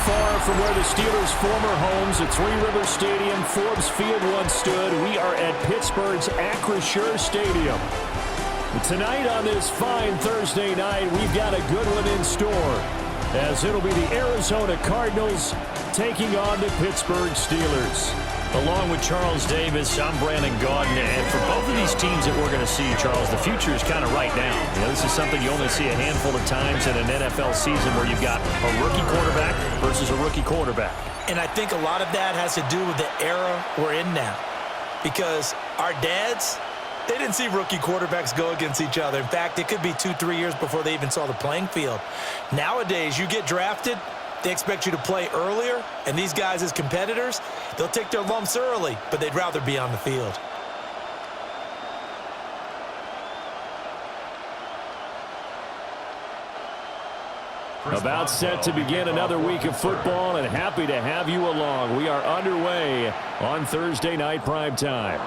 far from where the Steelers' former homes at Three Rivers Stadium, Forbes Field once stood. We are at Pittsburgh's Acrisure Stadium. Tonight on this fine Thursday night, we've got a good one in store, as it'll be the Arizona Cardinals taking on the Pittsburgh Steelers. Along with Charles Davis, I'm Brandon Gaudin, and for both of these teams that we're going to see, Charles, the future is kind of right now. You know, this is something you only see a handful of times in an NFL season where you've got a rookie quarterback versus a rookie quarterback. And I think a lot of that has to do with the era we're in now. Because our dads, they didn't see rookie quarterbacks go against each other. In fact, it could be 2-3 years before they even saw the playing field. Nowadays, you get drafted, they expect you to play earlier, and these guys as competitors, they'll take their lumps early, but they'd rather be on the field. About set to begin another week of football, and happy to have you along. We are underway on Thursday night primetime.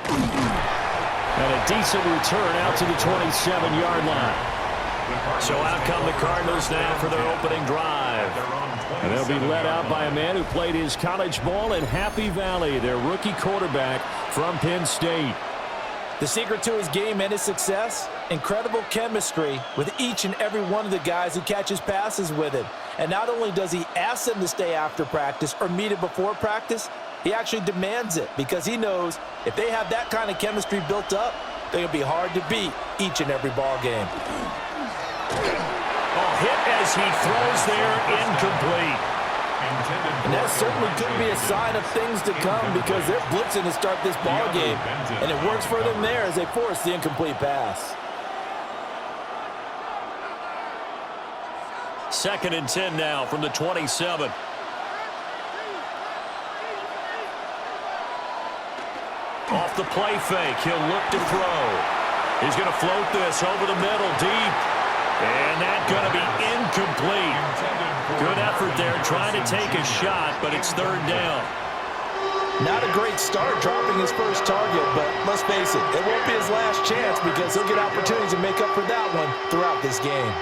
And a decent return out to the 27-yard line. So out come the Cardinals now for their opening drive. And they'll be led out by a man who played his college ball in Happy Valley, their rookie quarterback from Penn State. The secret to his game and his success, incredible chemistry with each and every one of the guys who catches passes with him. And not only does he ask them to stay after practice or meet it before practice, he actually demands it because he knows if they have that kind of chemistry built up, they're going to be hard to beat each and every ball game. Hit as he throws there, incomplete. And that certainly could be a sign of things to come because they're blitzing to start this ball game, and it works for them there as they force the incomplete pass. 2nd and 10 now from the 27. Off the play fake, he'll look to throw. He's going to float this over the middle, deep. And that's going to be incomplete. Good effort there trying to take a shot, but it's 3rd down. Not a great start dropping his first target, but let's face it, it won't be his last chance because he'll get opportunities to make up for that one throughout this game.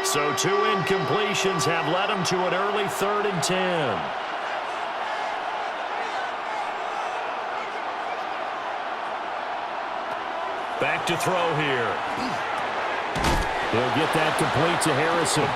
So 2 incompletions have led him to an early 3rd and 10. Back to throw here. They'll get that complete to Harrison.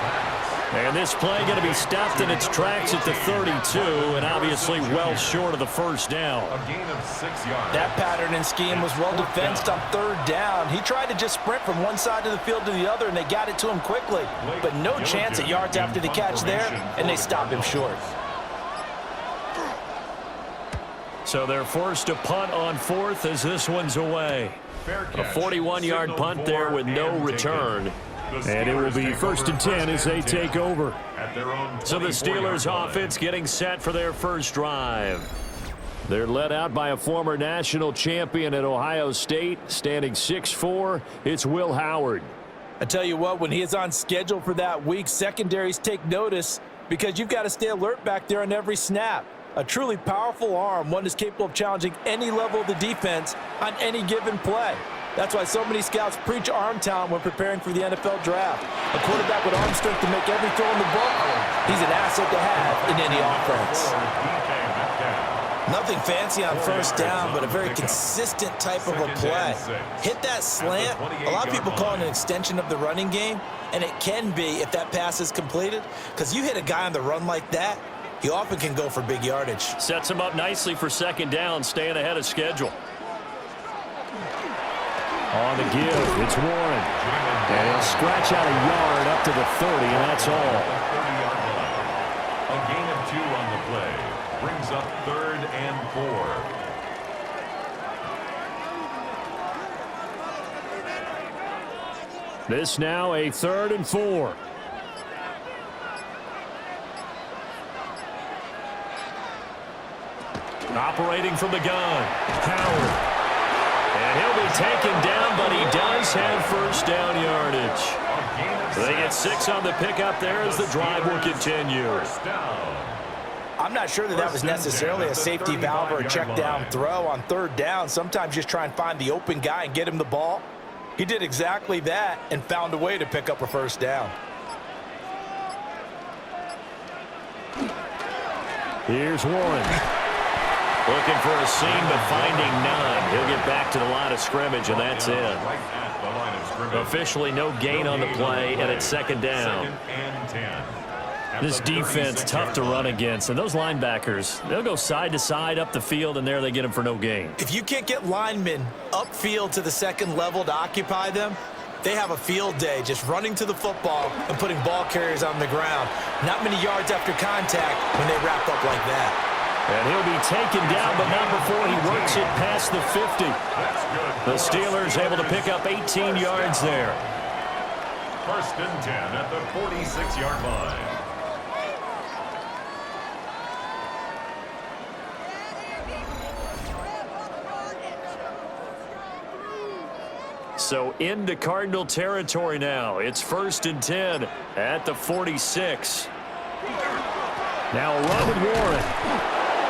And this play going to be stopped in its tracks at the 32, and obviously well short of the 1st down. A gain of 6 yards. That pattern and scheme was well defensed on 3rd down. He tried to just sprint from one side of the field to the other, and they got it to him quickly. But no chance at yards after the catch there, and they stopped him short. So they're forced to punt on 4th as this one's away. A 41-yard punt there with no return. And it will be 1st and 10 as they take over. So the Steelers offense getting set for their first drive. They're led out by a former national champion at Ohio State, standing 6'4". It's Will Howard. I tell you what, when he is on schedule for that week, secondaries take notice because you've got to stay alert back there on every snap. A truly powerful arm, one is capable of challenging any level of the defense on any given play. That's why so many scouts preach arm talent when preparing for the NFL draft. A quarterback with arm strength to make every throw in the book, he's an asset to have in any offense. Nothing fancy on 1st down, but a very consistent type of a play. Hit that slant. A lot of people call it an extension of the running game, and it can be if that pass is completed, because you hit a guy on the run like that, he often can go for big yardage. Sets him up nicely for 2nd down, staying ahead of schedule. On the give, it's Warren. And he'll scratch out a yard up to the 30, and that's all. A gain of 2 on the play. Brings up 3rd and 4. This now a 3rd and 4. Operating from the gun, Howard. And he'll be taken down, but he does have 1st down yardage. They get 6 on the pickup there as the drive will continue. I'm not sure that was necessarily a safety valve or a check down throw on 3rd down. Sometimes just try and find the open guy and get him the ball. He did exactly that and found a way to pick up a 1st down. Here's Warren. Looking for a seam, but finding none. He'll get back to the line of scrimmage, and that's it. Officially no gain on the play, and it's second down. This defense, tough to run against. And those linebackers, they'll go side to side up the field, and there they get them for no gain. If you can't get linemen upfield to the second level to occupy them, they have a field day just running to the football and putting ball carriers on the ground. Not many yards after contact when they wrap up like that. And he'll be taken down, but not before he works it past the 50. The Steelers able to pick up 18 yards there. 1st and 10 at the 46-yard line. So into Cardinal territory now. It's 1st and 10 at the 46. Now a run with Warren.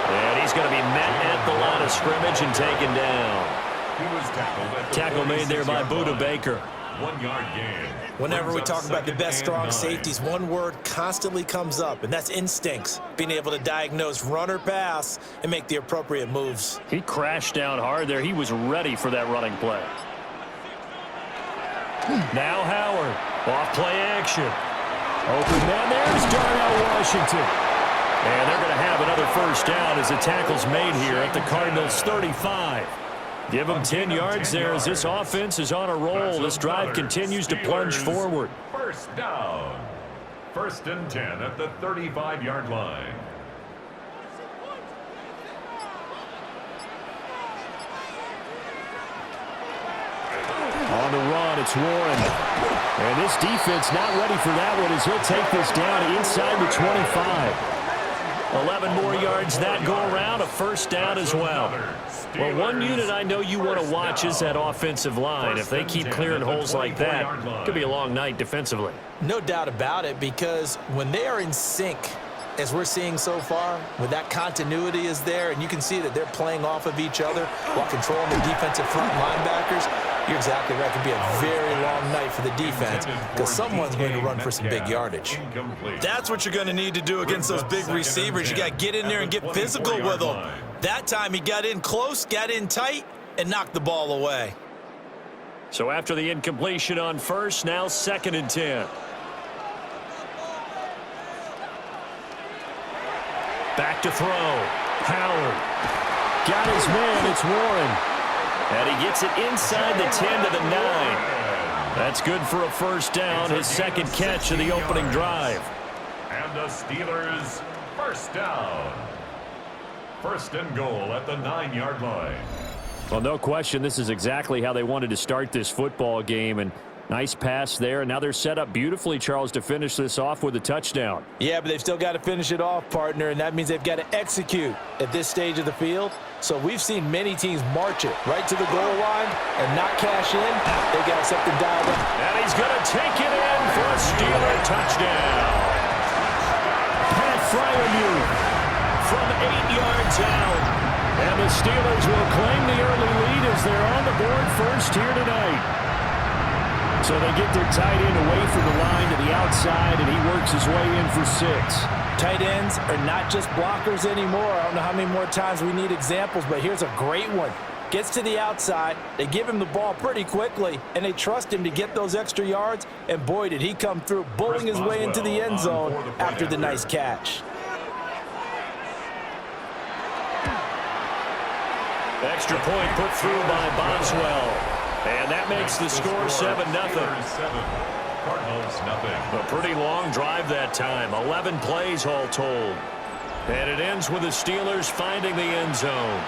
And he's going to be met at the line of scrimmage and taken down. He was tackled at the Tackle made there by Buda Baker. 1 yard gain. Whenever we talk about the best strong safeties, one word constantly comes up, and that's instincts. Being able to diagnose run or pass and make the appropriate moves. He crashed down hard there. He was ready for that running play. Now Howard. Off play action. Open man. There's Darnell Washington. And they're going to have another first down as the tackle's made here at the Cardinals' 35. Give them 10 yards there as this offense is on a roll. This drive continues to plunge forward. First down. 1st and 10 at the 35-yard line. On the run, it's Warren. And this defense not ready for that one as he'll take this down inside the 25. 11 more yards that go around, a first down as well. Well, one unit I know you want to watch is that offensive line. If they keep clearing holes like that, it could be a long night defensively. No doubt about it, because when they are in sync, as we're seeing so far, when that continuity is there, and you can see that they're playing off of each other while controlling the defensive front linebackers, you're exactly right. It could be a very long night for the defense because someone's going to run for some big yardage. That's what you're going to need to do against those big receivers. You got to get in there and get physical with them. That time he got in close, got in tight, and knocked the ball away. So after the incompletion on first, now 2nd and 10. Back to throw. Howard. Got his man. It's Warren. And he gets it inside the 10 to the 9. That's good for a first down, his second catch of the opening drive. And the Steelers first down. 1st and goal at the 9-yard line. Well, no question, this is exactly how they wanted to start this football game. And nice pass there. And now they're set up beautifully, Charles, to finish this off with a touchdown. Yeah, but they've still got to finish it off, partner, and that means they've got to execute at this stage of the field. So we've seen many teams march it right to the goal line and not cash in. They got something dialed up. And he's going to take it in for a Steeler touchdown. Pat Fryermuth from 8 yards out. And the Steelers will claim the early lead as they're on the board first here tonight. So they get their tight end away from the line to the outside, and he works his way in for 6. Tight ends are not just blockers anymore. I don't know how many more times we need examples, but here's a great one. Gets to the outside, they give him the ball pretty quickly, and they trust him to get those extra yards, and boy, did he come through, bullying his way into the end zone after the nice catch. Extra point put through by Boswell. And that makes the score 7-0. Cardinals nothing. A pretty long drive that time. 11 plays all told. And it ends with the Steelers finding the end zone.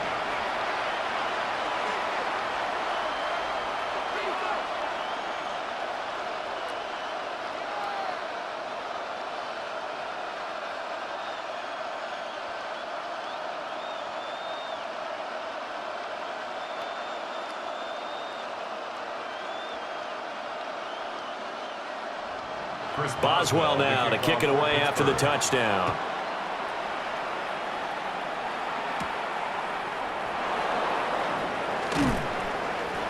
Boswell now to kick it away after the touchdown.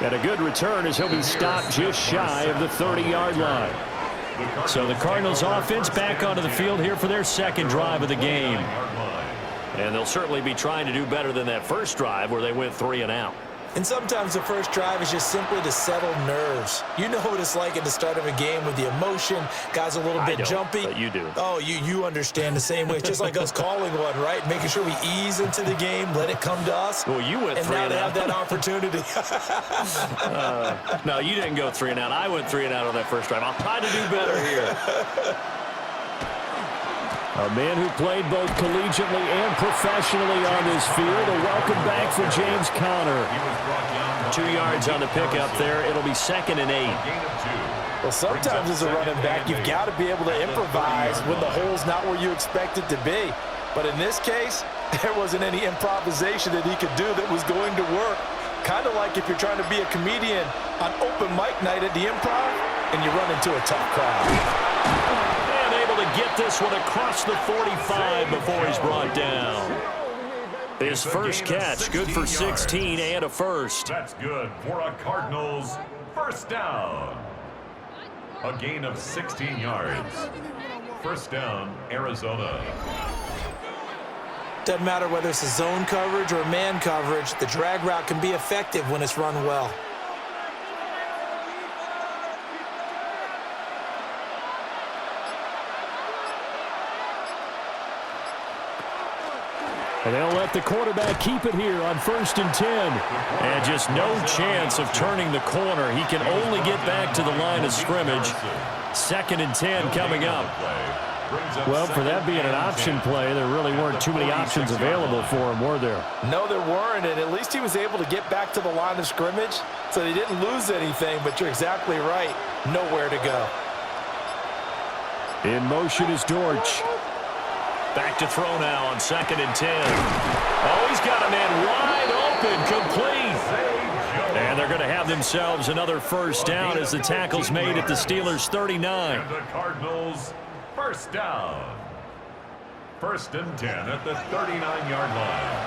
And a good return as he'll be stopped just shy of the 30-yard line. So the Cardinals offense back onto the field here for their second drive of the game. And they'll certainly be trying to do better than that first drive where they went 3 and out. And sometimes the first drive is just simply to settle nerves. You know what it's like at the start of a game with the emotion. Guys a little bit jumpy. But you do. Oh, you understand the same way. It's just like us calling one, right? Making sure we ease into the game, let it come to us. Well, you went 3 and out. And now they have that opportunity. No, you didn't go 3 and out. I went 3 and out on that first drive. I'll try to do better here. A man who played both collegiately and professionally on this field. A welcome back for James Conner. 2 yards on the pickup there. It'll be 2nd and 8. Well, sometimes as a running back, you've got to be able to improvise when the hole's not where you expect it to be. But in this case, there wasn't any improvisation that he could do that was going to work. Kind of like if you're trying to be a comedian on open mic night at the Improv and you run into a tough crowd. To get this one across the 45 before he's brought down. His first catch, good for 16 and a first. That's good for a Cardinals first down. A gain of 16 yards. First down, Arizona. Doesn't matter whether it's a zone coverage or man coverage, the drag route can be effective when it's run well. And they'll let the quarterback keep it here on 1st and 10. And just no chance of turning the corner. He can only get back to the line of scrimmage. 2nd and 10 coming up. Well, for that being an option play, there really weren't too many options available for him, were there? No, there weren't, and at least he was able to get back to the line of scrimmage, so they didn't lose anything, but you're exactly right. Nowhere to go. In motion is Dortch. Back to throw now on 2nd and 10. Oh, he's got a man wide open, complete. And they're going to have themselves another first down as the tackle's made at the Steelers' 39. And the Cardinals first down. 1st and 10 at the 39-yard line.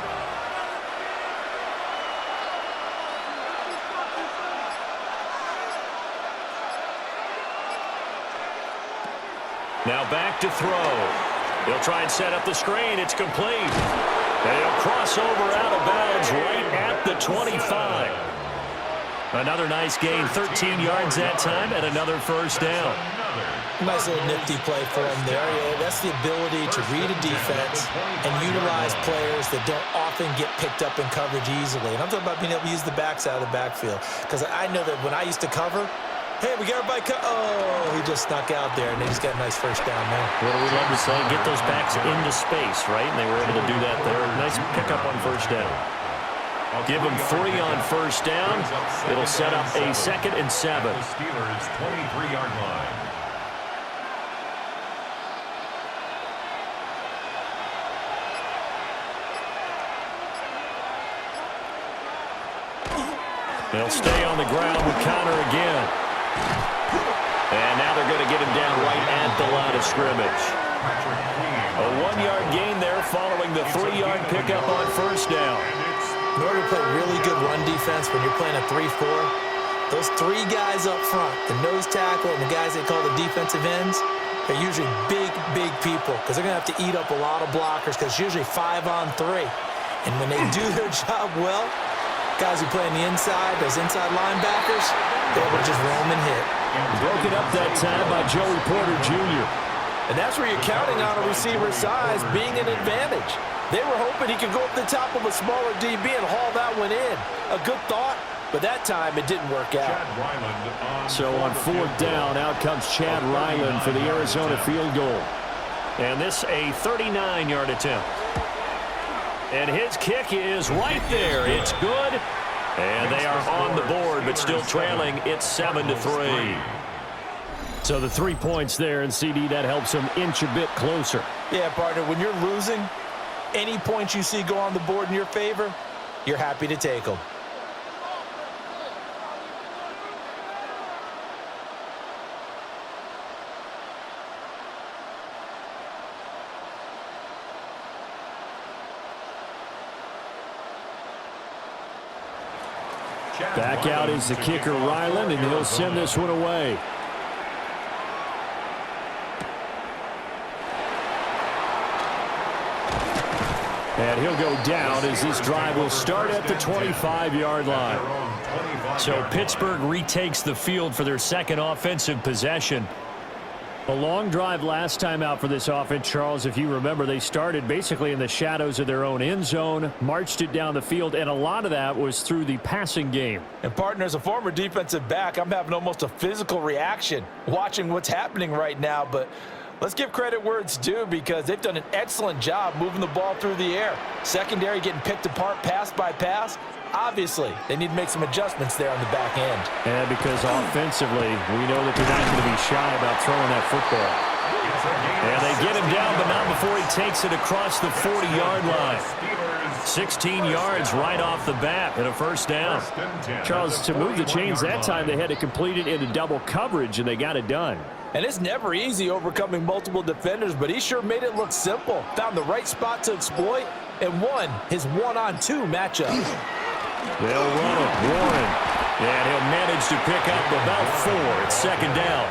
Now back to throw. He'll try and set up the screen. It's complete. And he'll cross over out of bounds right at the 25. Another nice gain, 13 yards that time, and another first down. Nice little nifty play for him there. Yeah, that's the ability to read a defense and utilize players that don't often get picked up in coverage easily. And I'm talking about being able to use the backs out of the backfield. Because I know that when I used to cover, hey, we got everybody oh, he just snuck out there, and they just got a nice first down there. Well, we love to say get those backs into space, right? And they were able to do that there. Nice pickup on first down. Give him 3 on first down. It'll set up a 2nd and 7. The Steelers' 23-yard line. They'll stay on the ground with Conner again. And now they're going to get him down right at the line of scrimmage. A 1-yard gain there following the 3-yard pickup on first down. In order to play really good run defense when you're playing a 3-4, those 3 guys up front, the nose tackle and the guys they call the defensive ends, they're usually big people because they're going to have to eat up a lot of blockers because it's usually 5 on 3. And when they do their job well, guys who play on the inside, those inside linebackers, they're able to just roam and hit. Broken up that time by Joey Porter Jr. And that's where you're counting on a receiver's size being an advantage. They were hoping he could go up the top of a smaller DB and haul that one in. A good thought, but that time it didn't work out. So on 4th down, out comes Chad Ryland for the Arizona field goal. And this a 39-yard attempt. And his kick is right there. It's good. And they are on the board, but still trailing. It's 7-3. So the 3 points there, and CD, that helps them inch a bit closer. Yeah, partner, when you're losing, any points you see go on the board in your favor, you're happy to take them. Back out is the kicker, Ryland, and he'll send this one away. And he'll go down as this drive will start at the 25-yard line. So Pittsburgh retakes the field for their second offensive possession. A long drive last time out for this offense, Charles. If you remember, they started basically in the shadows of their own end zone, marched it down the field, and a lot of that was through the passing game. And, partner, as a former defensive back, I'm having almost a physical reaction watching what's happening right now. But let's give credit where it's due because they've done an excellent job moving the ball through the air. Secondary getting picked apart pass by pass. Obviously, they need to make some adjustments there on the back end. And because offensively, we know that they're not going to be shy about throwing that football. And they get him down, but not before he takes it across the 40-yard line. 16 yards right off the bat and a first down. Charles, to move the chains that time, they had to complete it into double coverage, and they got it done. And it's never easy overcoming multiple defenders, but he sure made it look simple. Found the right spot to exploit and won his one-on-two matchup. They'll run it, Warren. And he'll manage to pick up about 4. It's second down.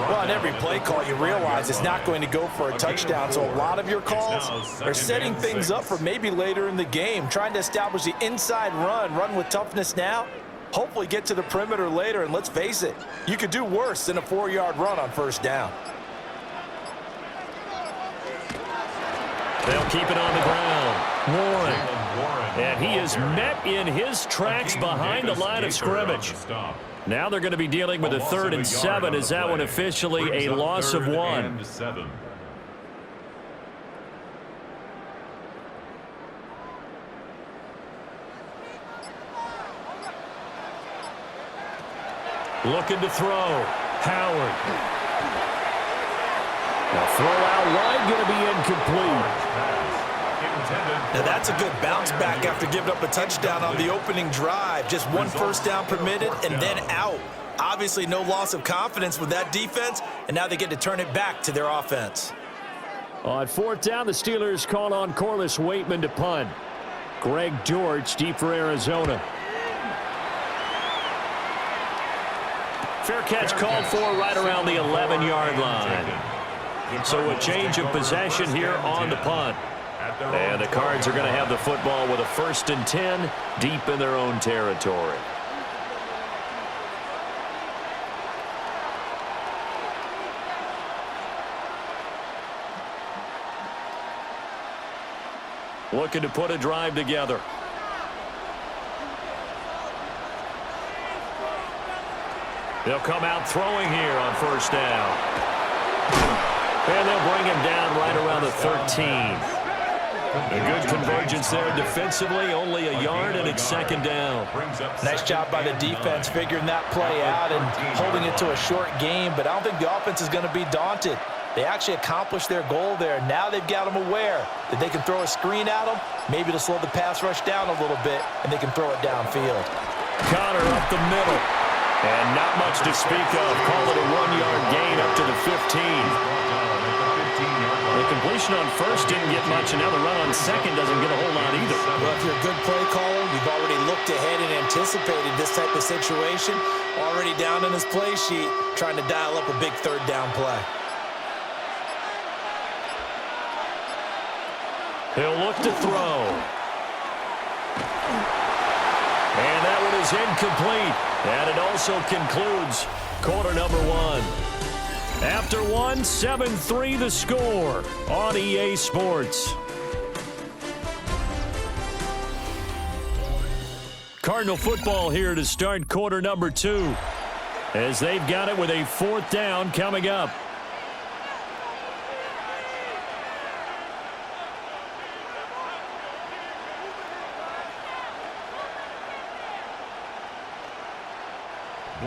Well, on every play call, you realize it's not going to go for a touchdown. So a lot of your calls are setting things up for maybe later in the game, trying to establish the inside run with toughness now, hopefully get to the perimeter later. And let's face it, you could do worse than a 4-yard run on first down. They'll keep it on the ground. Warren. And he is met in his tracks behind the line of scrimmage. Now they're going to be dealing with a 3rd and 7 as that one officially a loss of 1. Looking to throw. Howard. The throw out wide going to be incomplete. Now that's a good bounce back after giving up a touchdown on the opening drive. Just one first down permitted and then out. Obviously no loss of confidence with that defense, and now they get to turn it back to their offense. On 4th down, the Steelers call on Corliss Waitman to punt. Greg George deep for Arizona. Fair catch called for right around the 11-yard line. So a change of possession here on the punt. And the Cards are going to have the football with a 1st and 10 deep in their own territory. Looking to put a drive together. They'll come out throwing here on first down. And they'll bring him down right around the 13. A good convergence there defensively, only a yard, and it's second down. Nice job by the defense figuring that play out and holding it to a short game, but I don't think the offense is going to be daunted. They actually accomplished their goal there. Now they've got them aware that they can throw a screen at them, maybe to slow the pass rush down a little bit, and they can throw it downfield. Connor up the middle. And not much to speak of. Call it a 1-yard gain up to the 15. The completion on first didn't get much, and now the run on second doesn't get a whole lot either. Well, if you're a good play caller, you've already looked ahead and anticipated this type of situation. Already down in his play sheet, trying to dial up a big 3rd down play. He'll look to throw. And that one is incomplete. And it also concludes quarter number 1. After 1, 7-3 the score on EA Sports. Cardinal football here to start quarter number 2 as they've got it with a 4th down coming up.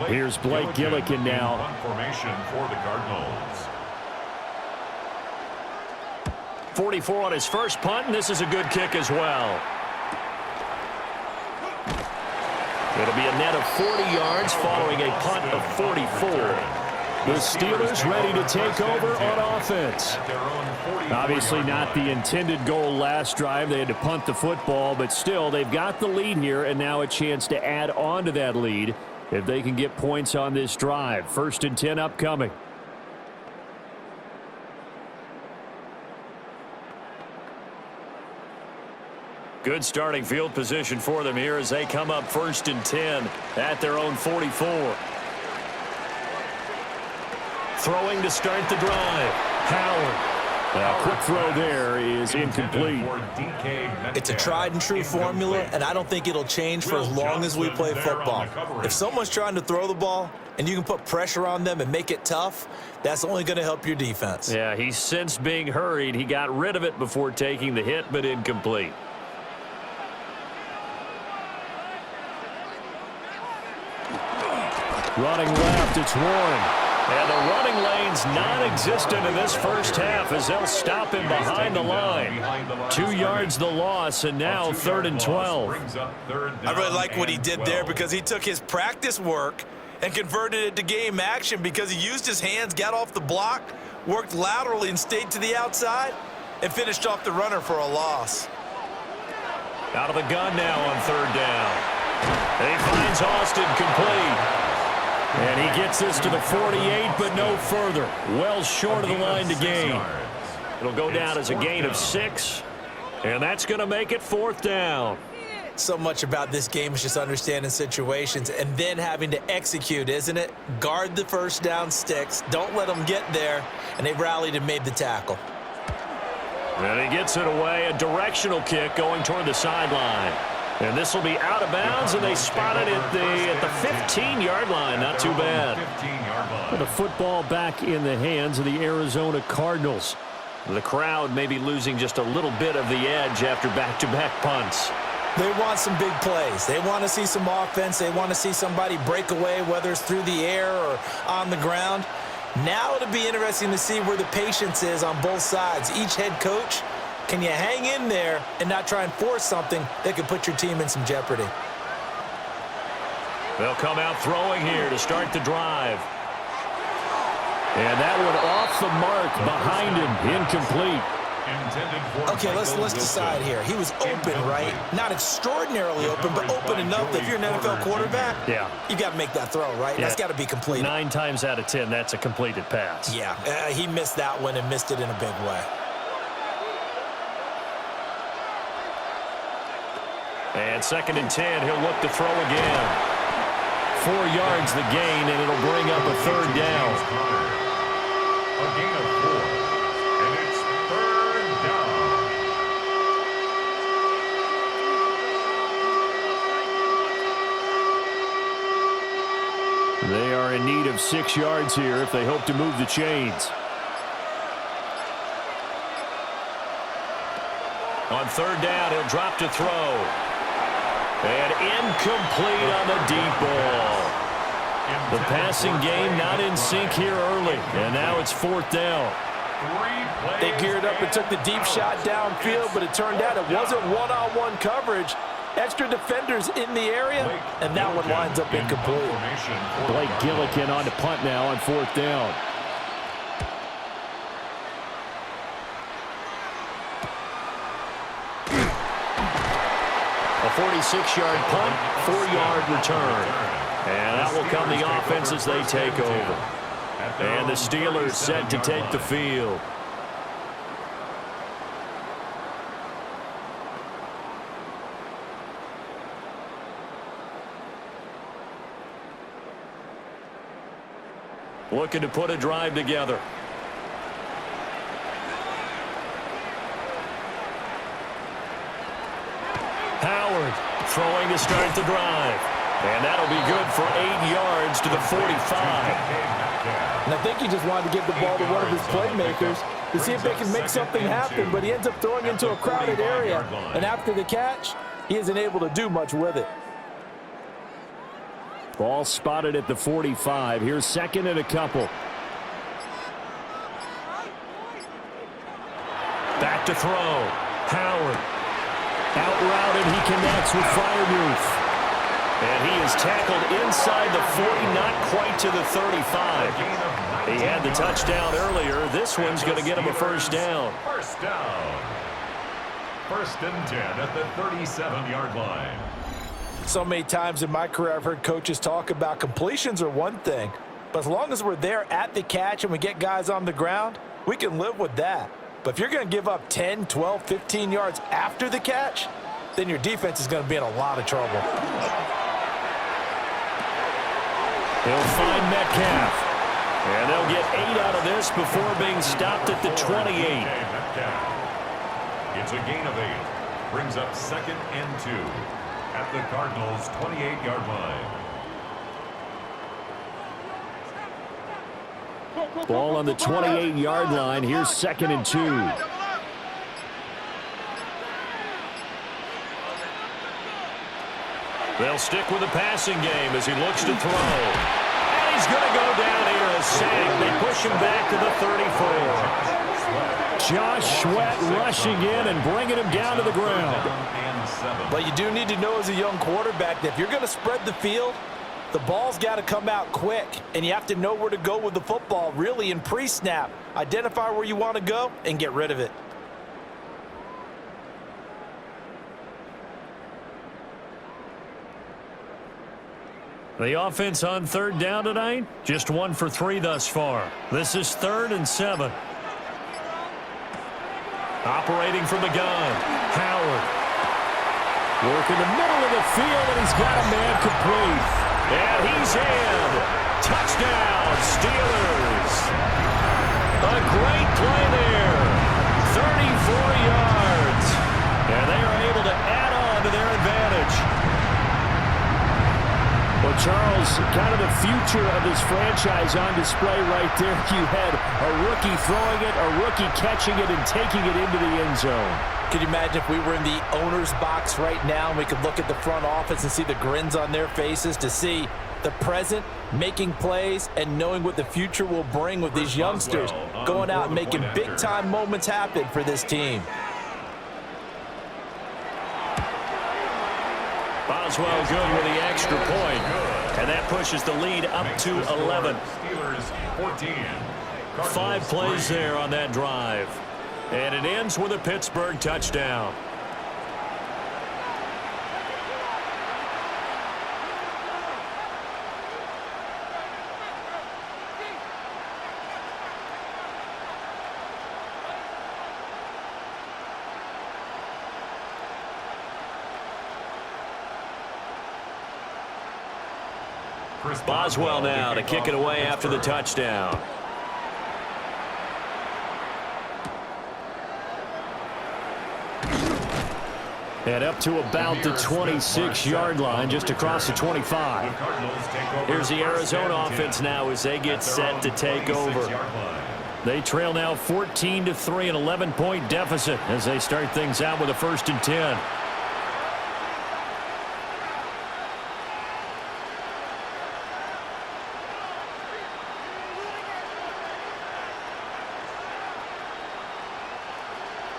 Here's Blake Gillikin now. Formation for the Cardinals. 44 on his first punt, and this is a good kick as well. It'll be a net of 40 yards following a punt of 44. The Steelers ready to take over on offense. Obviously not the intended goal last drive. They had to punt the football, but still they've got the lead here, and now a chance to add on to that lead if they can get points on this drive. 1st and 10 upcoming. Good starting field position for them here as they come up 1st and 10 at their own 44. Throwing to start the drive. Howard. A quick throw there is incomplete. It's a tried and true formula, and I don't think it'll change for as long as we play football. If someone's trying to throw the ball and you can put pressure on them and make it tough, that's only going to help your defense. Yeah, he sensed being hurried. He got rid of it before taking the hit, but incomplete. Running left, it's Warren. And the running lane's non-existent in this first half as they'll stop him behind the line. 2 yards the loss, and now 3rd and 12. I really like what he did there because he took his practice work and converted it to game action because he used his hands, got off the block, worked laterally and stayed to the outside, and finished off the runner for a loss. Out of the gun now on 3rd down. He finds Austin complete. And he gets this to the 48, but no further. Well short of the line to gain. It'll go down as a gain of 6, and that's going to make it 4th down. So much about this game is just understanding situations and then having to execute, isn't it? Guard the first down sticks. Don't let them get there. And they rallied and made the tackle. And he gets it away. A directional kick going toward the sideline. And this will be out of bounds, and they spot it at the 15-yard line. Not too bad. The football back in the hands of the Arizona Cardinals. The crowd may be losing just a little bit of the edge after back-to-back punts. They want some big plays. They want to see some offense. They want to see somebody break away, whether it's through the air or on the ground. Now it'll be interesting to see where the patience is on both sides. Each head coach, can you hang in there and not try and force something that could put your team in some jeopardy? They'll come out throwing here to start the drive. And that one off the mark behind him, incomplete. Okay, let's decide here. He was open, right? Not extraordinarily open, but open enough that if you're an NFL quarterback, you got to make that throw, right? That's got to be completed. 9 times out of 10, that's a completed pass. Yeah, he missed that one and missed it in a big way. And 2nd and 10, he'll look to throw again. 4 yards the gain, and it'll bring up a 3rd down. A gain of 4, and it's 3rd down. They are in need of 6 yards here if they hope to move the chains. On 3rd down, he'll drop to throw. And incomplete on the deep ball. The passing game not in sync here early. And now it's 4th down. They geared up and took the deep shot downfield, but it turned out it wasn't one-on-one coverage. Extra defenders in the area, and that one winds up incomplete. Blake Gillikin on to punt now on 4th down. A 46-yard punt, 4-yard return. And that will come the offense as they take over. And the Steelers set to take the field. Looking to put a drive together. Howard throwing to start the drive. And that'll be good for 8 yards to the 45. And I think he just wanted to give the ball to one of his playmakers to see if they can make something happen, but he ends up throwing into a crowded area. And after the catch, he isn't able to do much with it. Ball spotted at the 45. Here's 2nd and a couple. Back to throw. Howard. Out routed, he connects with Freiermuth. And he is tackled inside the 40, not quite to the 35. He had the touchdown earlier. This one's going to get him a 1st down. 1st down. 1st and 10 at the 37-yard line. So many times in my career I've heard coaches talk about completions are one thing, but as long as we're there at the catch and we get guys on the ground, we can live with that. But if you're going to give up 10, 12, 15 yards after the catch, then your defense is going to be in a lot of trouble. He'll find Metcalf. And they'll get 8 out of this before being stopped at the 28. It's a gain of 8. Brings up 2nd and 2 at the Cardinals' 28-yard line. Ball on the 28-yard line. Here's 2nd and 2. They'll stick with the passing game as he looks to throw. And he's going to go down here a sack. They push him back to the 34. Josh Sweat rushing in and bringing him down to the ground. But you do need to know as a young quarterback that if you're going to spread the field, the ball's got to come out quick, and you have to know where to go with the football, really, in pre-snap. Identify where you want to go and get rid of it. The offense on 3rd down tonight, just 1 for 3 thus far. This is 3rd and 7. Operating from the gun, Howard. Working the middle of the field, and he's got a man complete. and he's in. Touchdown, Steelers. A great play there. 34 yards. And they are able to add on to their advantage. Well, Charles, kind of the future of this franchise on display right there. You had a rookie throwing it, a rookie catching it, and taking it into the end zone. Could you imagine if we were in the owner's box right now and we could look at the front office and see the grins on their faces to see the present making plays and knowing what the future will bring with these youngsters going out and making big-time moments happen for this team. Boswell good with the extra point, and that pushes the lead up to 11. Steelers 14. 5 plays there on that drive. And it ends with a Pittsburgh touchdown. Boswell now to kick it away after the touchdown. And up to about the 26-yard line, just across the 25. Here's the Arizona offense now as they get set to take over. They trail now 14-3, an 11-point deficit as they start things out with a 1st and 10.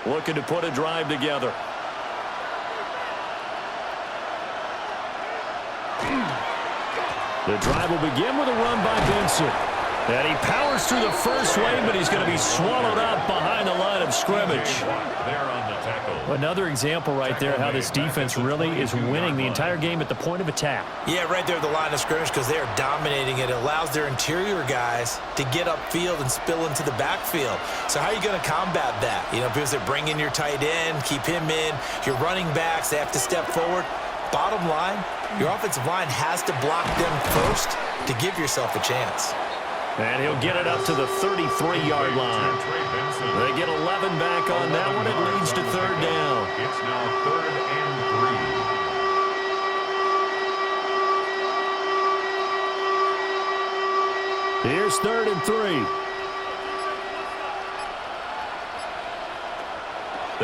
Looking to put a drive together. The drive will begin with a run by Benson. And he powers through the first wave, but he's going to be swallowed up behind the line of scrimmage. Another example right there how this defense really is winning the entire game at the point of attack. Yeah, right there at the line of scrimmage because they are dominating it. It allows their interior guys to get upfield and spill into the backfield. So how are you going to combat that? You know, because they bring in your tight end, keep him in. Your running backs, they have to step forward. Bottom line, your offensive line has to block them first to give yourself a chance. And he'll get it up to the 33-yard line. They get 11 back on that one. It leads to 3rd down. It's now 3rd and 3. Here's 3rd and 3.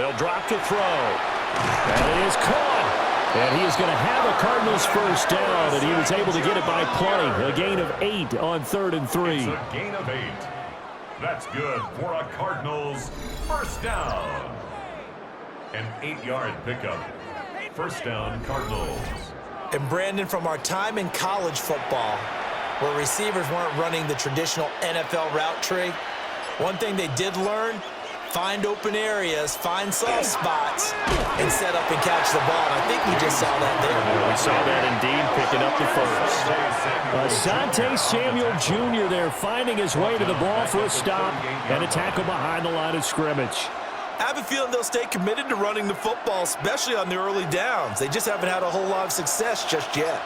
They'll drop to throw. And it is caught. And he is going to have a Cardinals 1st down, and he was able to get it by plenty. A gain of 8 on 3rd and 3. It's a gain of 8. That's good for a Cardinals 1st down. An 8-yard pickup. 1st down, Cardinals. And Brandon, from our time in college football, where receivers weren't running the traditional NFL route tree, one thing they did learn, find open areas, find soft spots, and set up and catch the ball. And I think we just saw that there. We saw that indeed, picking up the first. Asante Samuel Jr. there finding his way to the ball for a stop and a tackle behind the line of scrimmage. I have a feeling they'll stay committed to running the football, especially on the early downs. They just haven't had a whole lot of success just yet.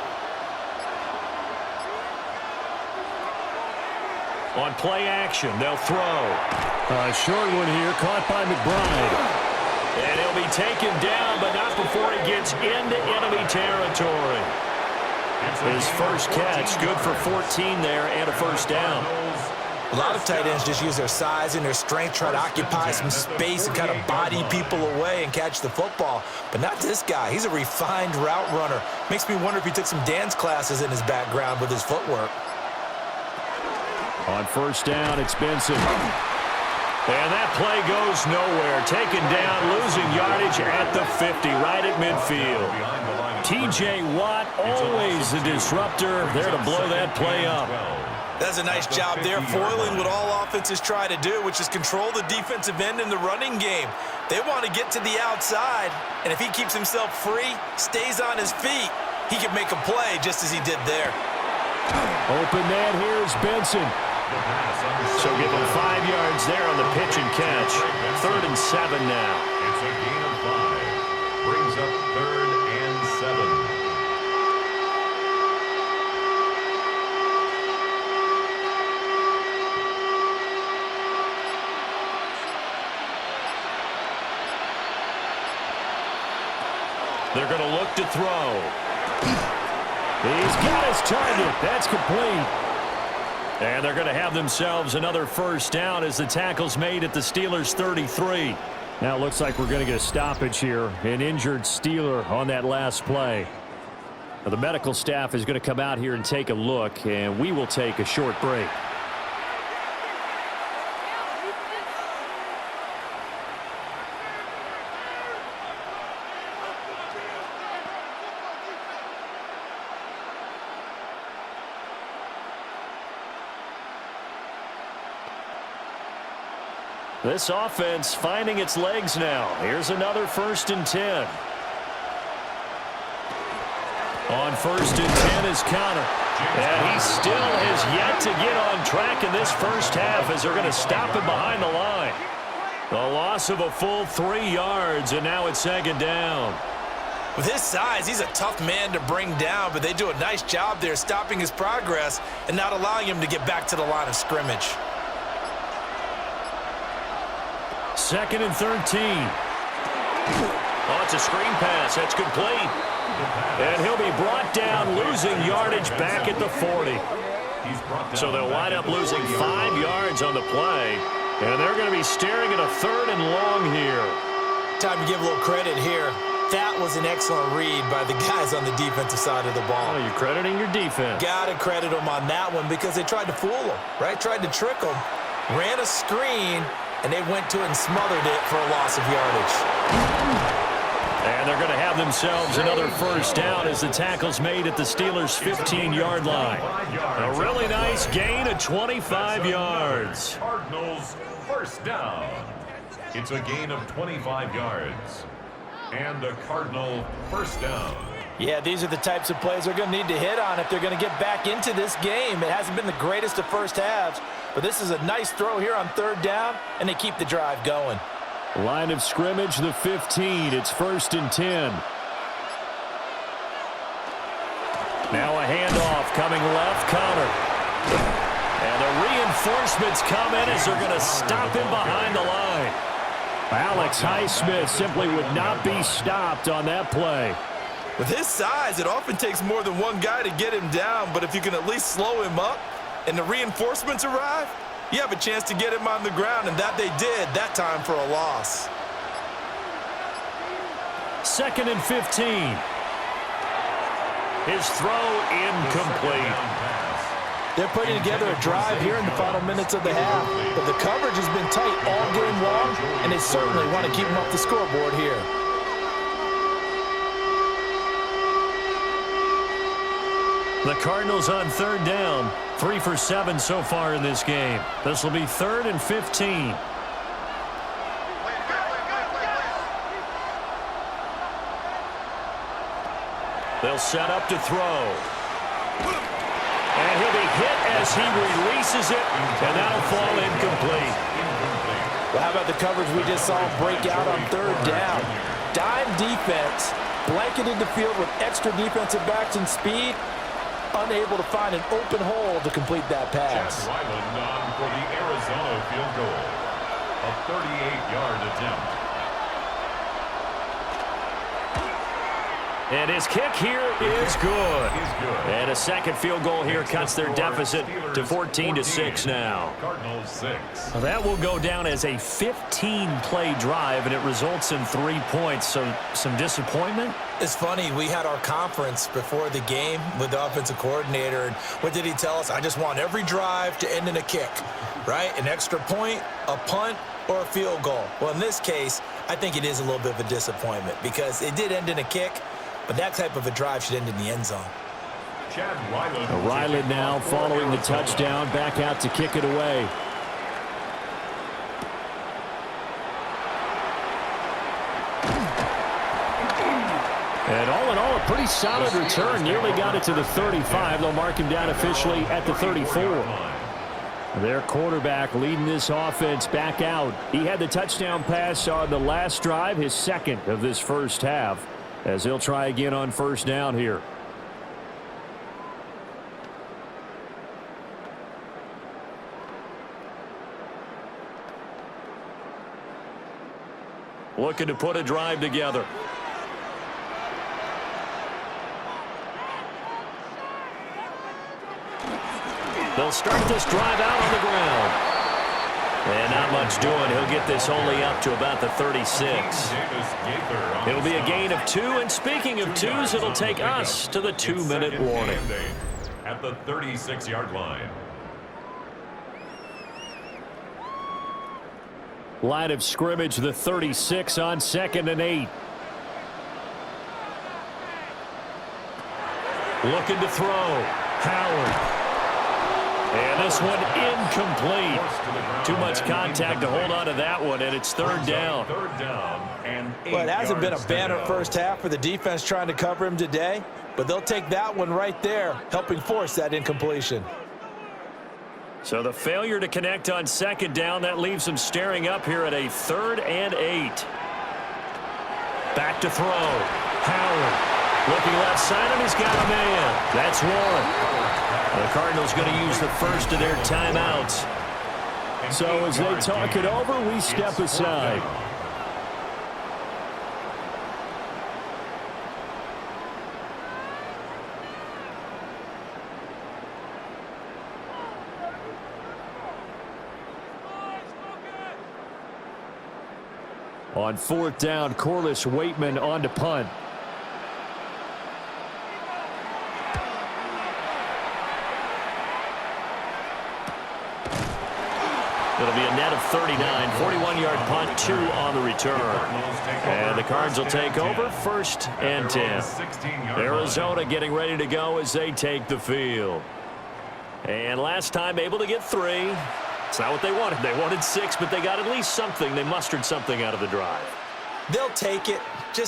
On play action, they'll throw. A short one here, caught by McBride. And he'll be taken down, but not before he gets into enemy territory. His first catch, good for 14 there and a first down. A lot of tight ends just use their size and their strength, try to occupy some space and kind of body people away and catch the football. But not this guy. He's a refined route runner. Makes me wonder if he took some dance classes in his background with his footwork. On first down, it's Benson. And that play goes nowhere. Taken down, losing yardage at the 50, right at midfield. T.J. Watt, always a disruptor, there to blow that play up. That's a nice job there, foiling what all offenses try to do, which is control the defensive end in the running game. They want to get to the outside, and if he keeps himself free, stays on his feet, he can make a play just as he did there. Open man, here's Benson. So give him 5 yards there on the pitch and catch. 3rd and 7 now. It's a gain of 5. Brings up 3rd and 7. They're going to look to throw. He's got his target. That's complete. And they're going to have themselves another first down as the tackle's made at the Steelers' 33. Now it looks like we're going to get a stoppage here. An injured Steeler on that last play. Now, the medical staff is going to come out here and take a look, and we will take a short break. This offense finding its legs now. Here's another 1st and 10. On 1st and 10 is Connor. And he still has yet to get on track in this first half as they're going to stop him behind the line. The loss of a full 3 yards, and now it's 2nd down. With his size, he's a tough man to bring down, but they do a nice job there stopping his progress and not allowing him to get back to the line of scrimmage. 2nd and 13. Oh, it's a screen pass. That's complete. And he'll be brought down, losing yardage back at the 40. So they'll wind up losing 5 yards on the play. And they're going to be staring at a 3rd and long here. Time to give a little credit here. That was an excellent read by the guys on the defensive side of the ball. Oh, you're crediting your defense. Got to credit them on that one because they tried to fool them, right? Tried to trick them. Ran a screen, and they went to it and smothered it for a loss of yardage. And they're going to have themselves another first down as the tackle's made at the Steelers' 15-yard line. A really nice gain of 25 yards. Cardinals first down. It's a gain of 25 yards. And a Cardinal first down. Yeah, these are the types of plays they're going to need to hit on if they're going to get back into this game. It hasn't been the greatest of first halves, but this is a nice throw here on 3rd down, and they keep the drive going. Line of scrimmage, the 15. It's 1st and 10. Now a handoff coming left, Connor. And the reinforcements come in as they're going to stop him behind the line. Alex Highsmith simply would not be stopped on that play. With his size, it often takes more than one guy to get him down, but if you can at least slow him up and the reinforcements arrive, you have a chance to get him on the ground, and that they did that time for a loss. 2nd and 15. His throw incomplete. They're putting together a drive here in the final minutes of the half, but the coverage has been tight all game long, and they certainly want to keep them off the scoreboard here. The Cardinals on 3rd down, 3 for 7 so far in this game. This will be 3rd and 15. They'll set up to throw. And he'll be hit as he releases it, and that'll fall incomplete. Well, how about the coverage we just saw break out on third down? Dime defense, blanketed the field with extra defensive backs and speed, unable to find an open hole to complete that pass. Chad Ryland on for the Arizona field goal. A 38-yard attempt. And his kick here is good. And a second field goal here cuts their deficit to 14-6 now. Cardinals 6. Well, that will go down as a 15-play drive, and it results in 3 points. So some disappointment. It's funny, we had our conference before the game with the offensive coordinator, and what did he tell us? I just want every drive to end in a kick, right? An extra point, a punt, or a field goal. Well, in this case, I think it is a little bit of a disappointment because it did end in a kick, but that type of a drive should end in the end zone. Chad Ryland. Ryland now following the touchdown, back out to kick it away. And all in all, a pretty solid return. Nearly got it to the 35. They'll mark him down officially at the 34. Their quarterback leading this offense back out. He had the touchdown pass on the last drive, his second of this first half, as he'll try again on first down here. Looking to put a drive together. They'll start this drive out on the ground. And not much doing. He'll get this only up to about the 36. It'll be a gain of 2. And speaking of 2s, it'll take us to the 2-minute warning. At the 36-yard line. Line of scrimmage, the 36 on 2nd and 8. Looking to throw. Howard. And this one incomplete. Too much contact to hold on to that one, and it's third down. And well, it hasn't been a banner first half for the defense trying to cover him today, but they'll take that one right there, helping force that incompletion. So the failure to connect on second down, that leaves them staring up here at a 3rd and 8. Back to throw. Howard. Looking left side, and he's got a man. That's one. The Cardinals going to use the first of their timeouts. So as they talk it over, we step aside. On 4th down, Corliss Waitman on to punt. It'll be a net of 39, 41-yard punt, 2 on the return. And the Cards will take over 1st and 10. Arizona getting ready to go as they take the field. And last time able to get 3. It's not what they wanted. They wanted 6, but they got at least something. They mustered something out of the drive. They'll take it.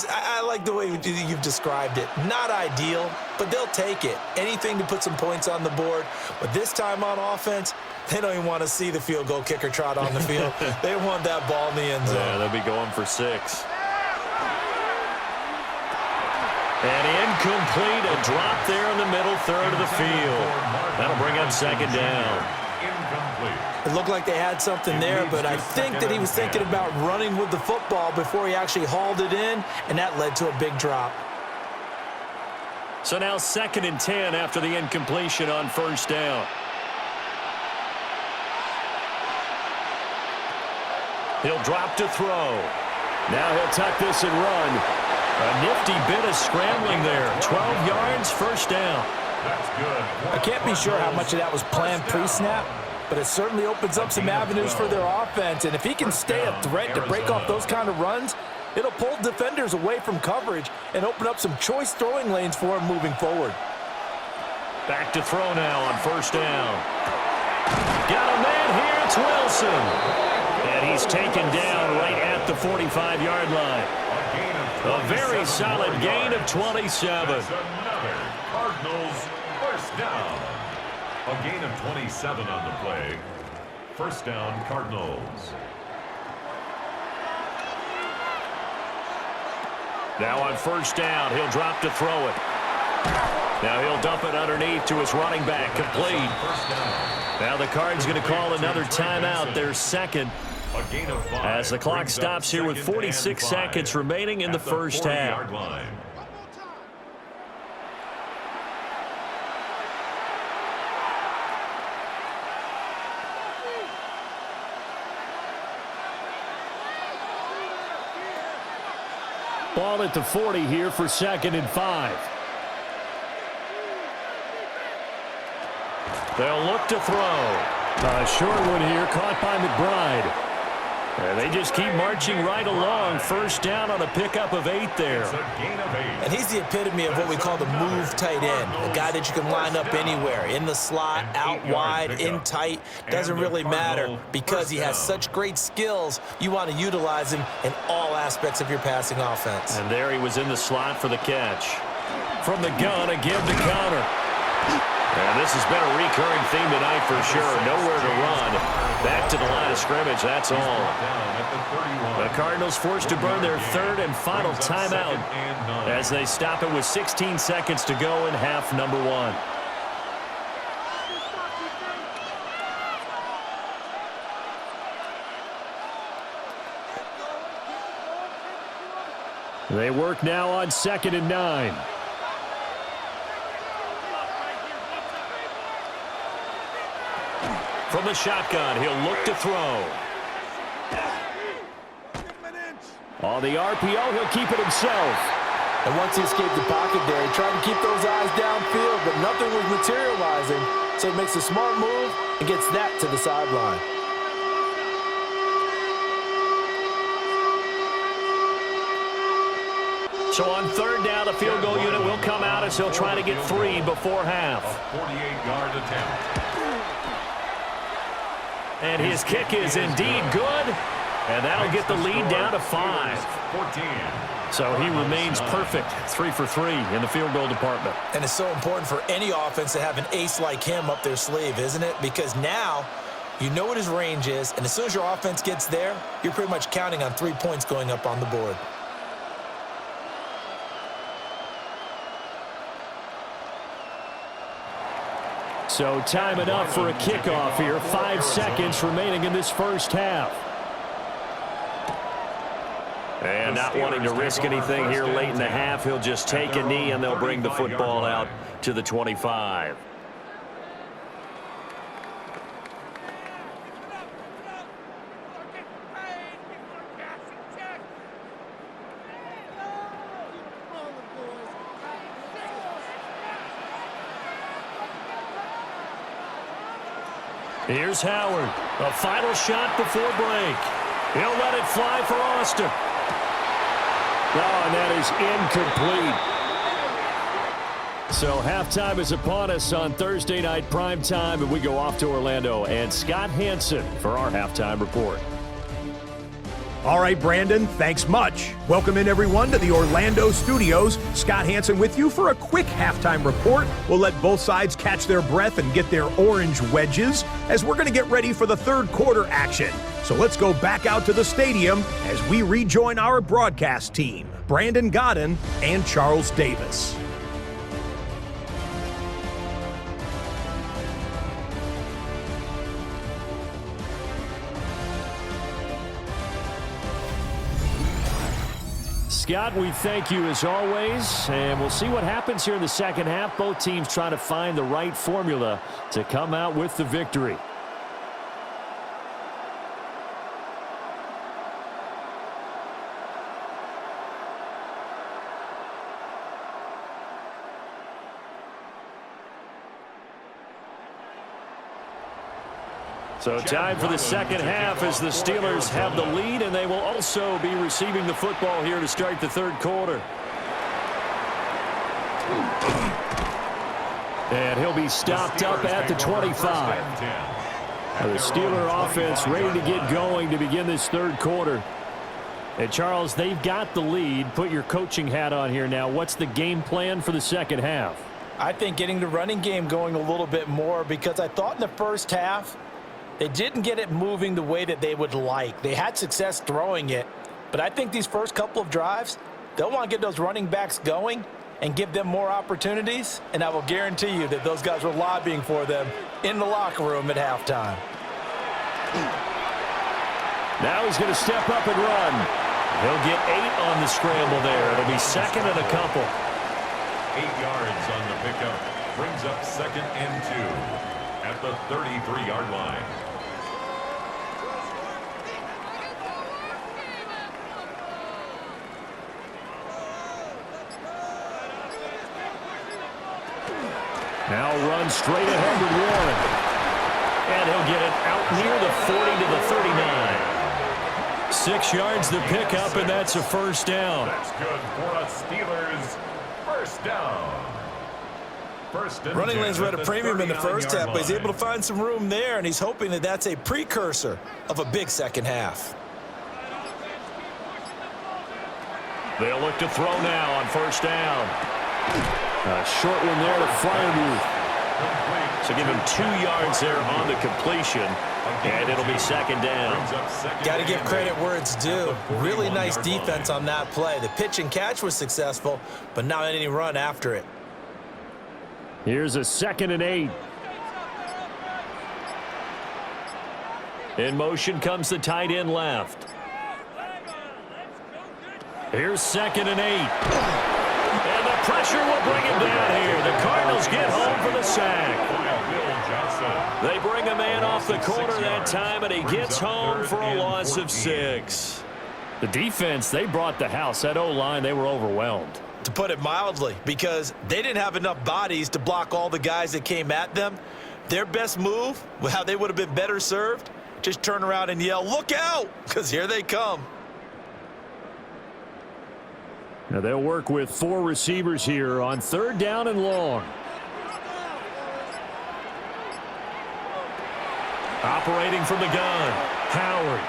I like the way you've described it. Not ideal, but they'll take it. Anything to put some points on the board. But this time on offense, they don't even want to see the field goal kicker trot on the field. They want that ball in the end zone. Yeah, they'll be going for 6. And incomplete, a drop there in the middle third of the field. That'll bring up 2nd down. It looked like they had something there, but I think that he was thinking about running with the football before he actually hauled it in, and that led to a big drop. So now 2nd and 10 after the incompletion on first down. He'll drop to throw. Now he'll tuck this and run. A nifty bit of scrambling there. 12 yards, first down. That's good. I can't be sure how much of that was planned pre-snap, but it certainly opens up some avenues for their offense. And if he can stay a threat to break off those kind of runs, it'll pull defenders away from coverage and open up some choice throwing lanes for him moving forward. Back to throw now on first down. Got a man here. It's Wilson. And he's taken down right at the 45-yard line. A very solid gain of 27. That's another Cardinals first down. A gain of 27 on the play. First down, Cardinals. Now on first down, he'll drop to throw it. Now he'll dump it underneath to his running back, complete. Now the Card's going to call another timeout, their second, as the clock stops here with 46 seconds remaining in the first half. Ball at the 40 here for 2nd and 5. They'll look to throw. A short one here, caught by McBride. And they just keep marching right along. First down on a pickup of 8 there. And he's the epitome of what we call the move tight end. A guy that you can line up anywhere. In the slot, out wide, in tight. Doesn't really matter because he has such great skills. You want to utilize him in all aspects of your passing offense. And there he was in the slot for the catch. From the gun, a give to counter. And this has been a recurring theme tonight for sure. Nowhere to run. Back to the line of scrimmage, that's all. The Cardinals forced to burn their 3rd and final timeout as they stop it with 16 seconds to go in half number 1. They work now on 2nd and 9. From the shotgun, he'll look to throw. On the RPO, he'll keep it himself. And once he escaped the pocket there, he tried to keep those eyes downfield, but nothing was materializing. So he makes a smart move and gets that to the sideline. So on 3rd down, the field goal unit will come out as he'll try to get 3 before half. 48-yard attempt. And his kick is indeed good. And that'll get the lead down to 5. So he remains perfect, 3 for 3 in the field goal department. And it's so important for any offense to have an ace like him up their sleeve, isn't it? Because now you know what his range is, and as soon as your offense gets there, you're pretty much counting on 3 points going up on the board. So time it up for a kickoff here. 5 seconds remaining in this first half. And not wanting to risk anything here late in the half, he'll just take a knee and they'll bring the football out to the 25. Here's Howard. A final shot before break. He'll let it fly for Austin. Oh, and that is incomplete. So halftime is upon us on Thursday night primetime, and we go off to Orlando. And Scott Hansen for our halftime report. All right, Brandon, thanks much. Welcome in, everyone, to the Orlando studios. Scott Hansen with you for a quick halftime report. We'll let both sides catch their breath and get their orange wedges as we're going to get ready for the 3rd quarter action. So let's go back out to the stadium as we rejoin our broadcast team, Brandon Godden and Charles Davis. Scott, we thank you as always, and we'll see what happens here in the second half. Both teams trying to find the right formula to come out with the victory. So time for the second half as the Steelers have the lead, and they will also be receiving the football here to start the 3rd quarter. And he'll be stopped up at the 25. The Steeler offense ready to get going to begin this 3rd quarter. And Charles, they've got the lead. Put your coaching hat on here now. What's the game plan for the second half? I think getting the running game going a little bit more, because I thought in the first half they didn't get it moving the way that they would like. They had success throwing it, but I think these first couple of drives, They'll want to get those running backs going and give them more opportunities, and I will guarantee you that those guys were lobbying for them in the locker room at halftime. Now he's going to step up and run. He'll get 8 on the scramble there. It'll be second and a couple. 8 yards on the pickup. Brings up 2nd and 2 at the 33-yard line. Now run straight ahead with Warren. And he'll get it out near the 40 to the 39. 6 yards the pickup, and that's a first down. That's good for a Steelers first down. Running lanes were at a premium in the first half, but he's able to find some room there, and he's hoping that that's a precursor of a big second half. They'll look to throw now on first down. A short one there to Fryermuth. So give him 2 yards there on the completion, and it'll be second down. Got to give credit where it's due. Really nice defense on that play. The pitch and catch was successful, but not any run after it. Here's a 2nd and 8. In motion comes the tight end left. Here's 2nd and 8. And the pressure will bring him down here. The Cardinals get home for the sack. They bring a man off the corner that time, and he gets home for a loss of 6. The defense, they brought the house. That O-line, they were overwhelmed. To put it mildly, because they didn't have enough bodies to block all the guys that came at them. Their best move, how they would have been better served, just turn around and yell, "Look out!" because here they come. Now they'll work with 4 receivers here on 3rd down and long. Operating from the gun, Howard.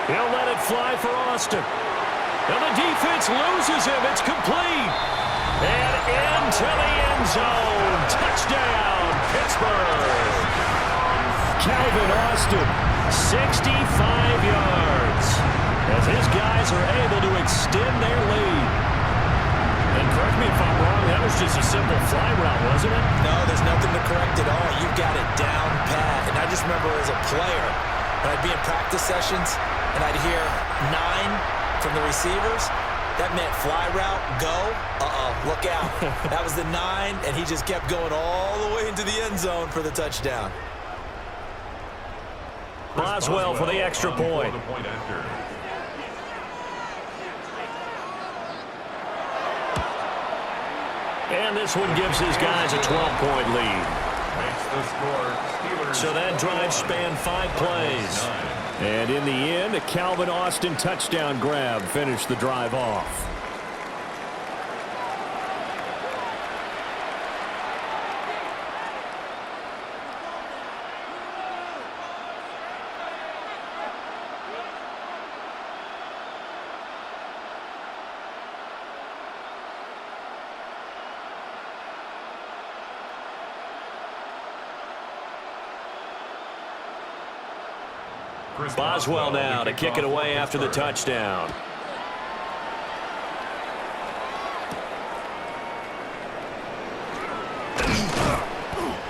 He'll let it fly for Austin. And the defense loses him. It's complete. And into the end zone. Touchdown, Pittsburgh. Calvin Austin, 65 yards. As his guys are able to extend their lead. And correct me if I'm wrong, that was just a simple fly route, wasn't it? No, there's nothing to correct at all. You've got it down pat. And I just remember as a player, when I'd be in practice sessions, and I'd hear 9 from the receivers, that meant fly route, go, look out. That was the 9, and he just kept going all the way into the end zone for the touchdown. Boswell for the extra point. And this one gives his guys a 12-point lead. So that drive spanned 5 plays. And in the end, a Calvin Austin touchdown grab finished the drive off. Boswell now to kick it away after the touchdown.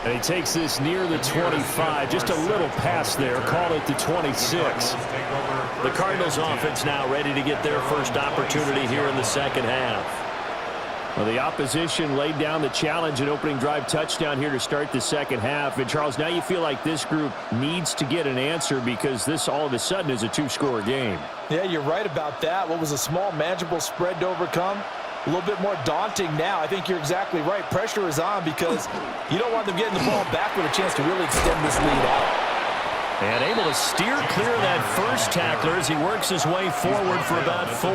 And he takes this near the 25, just a little pass there, call it the 26. The Cardinals offense now ready to get their first opportunity here in the second half. Well, the opposition laid down the challenge and opening drive touchdown here to start the second half. And, Charles, now you feel like this group needs to get an answer because this all of a sudden is a 2-score game. Yeah, you're right about that. What was a small, manageable spread to overcome? A little bit more daunting now. I think you're exactly right. Pressure is on because you don't want them getting the ball back with a chance to really extend this lead out. And able to steer clear of that first tackler as he works his way forward for about 4.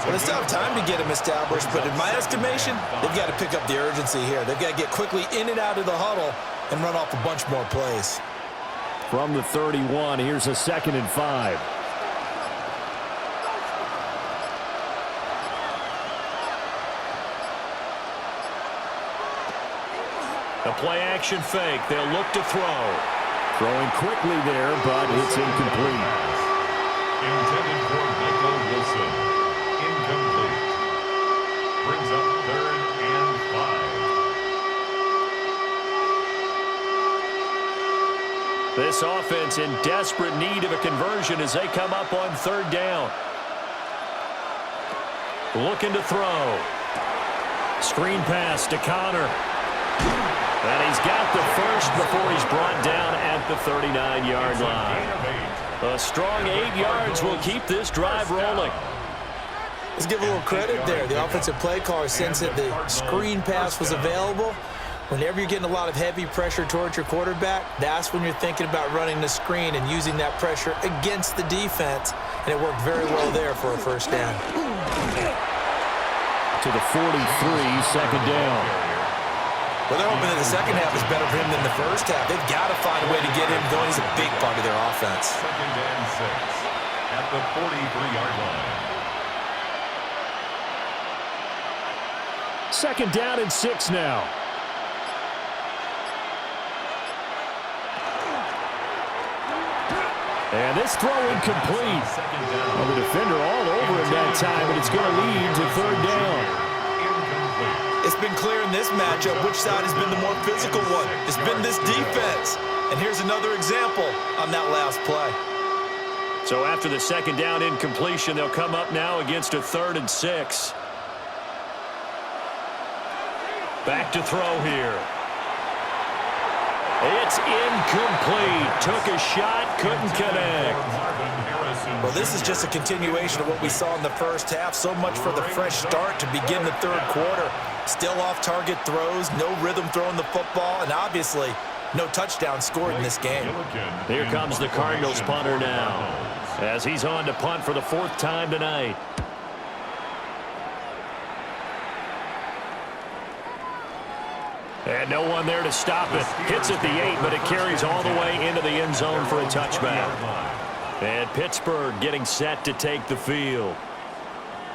Well, they still have time to get him established, but in my estimation, they've got to pick up the urgency here. They've got to get quickly in and out of the huddle and run off a bunch more plays. From the 31, here's a 2nd and 5. A play-action fake. They'll look to throw. Throwing quickly there, but it's incomplete. Intended for Michael Wilson. This offense in desperate need of a conversion as they come up on third down. Looking to throw. Screen pass to Connor. And he's got the first before he's brought down at the 39-yard line. A strong 8 yards will keep this drive rolling. Let's give a little credit there. The offensive play caller sensed that the screen pass was available. Whenever you're getting a lot of heavy pressure towards your quarterback, that's when you're thinking about running the screen and using that pressure against the defense. And it worked very well there for a first down. To the 43, second down. Well, they're hoping that the second half is better for him than the first half. They've got to find a way to get him going. He's a big part of their offense. Second and 6 at the 43-yard line. Second down and 6 now. And this throw incomplete. Well, the defender all over him that time, but it's going to lead to third down. It's been clear in this matchup which side has been the more physical one. It's been this defense. And here's another example on that last play. So after the second down incompletion, they'll come up now against a 3rd and 6. Back to throw here. It's incomplete. Took a shot, couldn't connect. Well, this is just a continuation of what we saw in the first half. So much for the fresh start to begin the third quarter. Still off-target throws, no rhythm throwing the football, and obviously no touchdown scored in this game. Here comes the Cardinals punter now, as he's on to punt for the 4th time tonight. And no one there to stop it. Hits at the 8, but it carries all the way into the end zone for a touchback. And Pittsburgh getting set to take the field.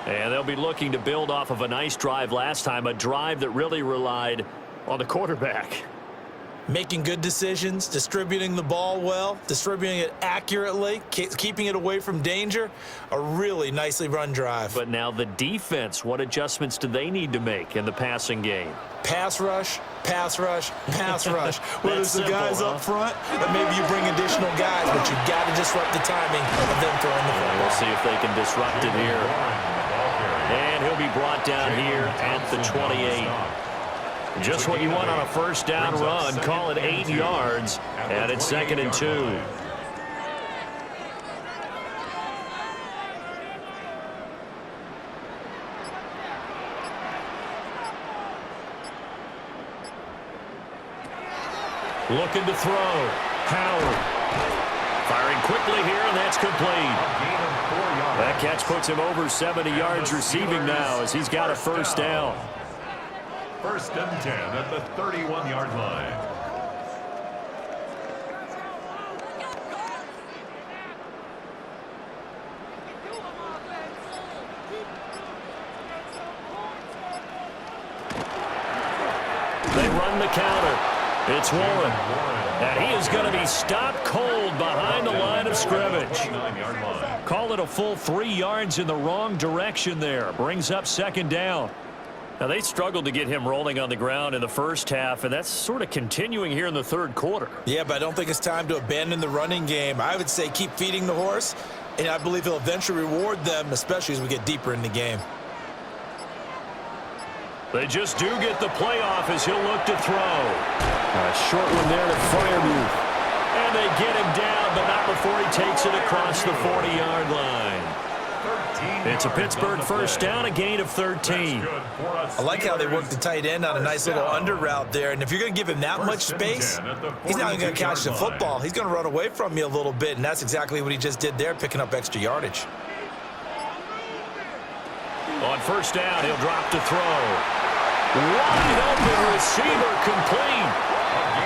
And they'll be looking to build off of a nice drive last time, a drive that really relied on the quarterback. Making good decisions, distributing the ball well, distributing it accurately, keeping it away from danger. A really nicely run drive. But now the defense, what adjustments do they need to make in the passing game? Pass rush, pass rush, pass rush. Whether it's the guys up front, or maybe you bring additional guys, but you've got to disrupt the timing of them throwing the football. We'll see if they can disrupt it here. And he'll be brought down here at the 28. Just what you want on a first down run. Call it 8 yards, and it's 2nd and 2. Looking to throw. Howard. Firing quickly here, and that's complete. That catch puts him over 70 yards receiving now as he's got a first down. 1st and 10 at the 31-yard line. They run the counter. It's Warren. And he is going to be stopped cold behind the line of scrimmage. Call it a full 3 yards in the wrong direction there. Brings up 2nd down. Now, they struggled to get him rolling on the ground in the first half, and that's sort of continuing here in the third quarter. Yeah, but I don't think it's time to abandon the running game. I would say keep feeding the horse, and I believe he'll eventually reward them, especially as we get deeper in the game. They just do get the play off as he'll look to throw. A short one there to Freiermuth. And they get him down, but not before he takes it across the 40-yard line. It's a Pittsburgh first down, a gain of 13. I like how they work the tight end on a nice little under route there. And if you're going to give him that much space, he's not even going to catch the football. He's going to run away from you a little bit, and that's exactly what he just did there, picking up extra yardage. On first down, he'll drop to throw. Wide open receiver complete.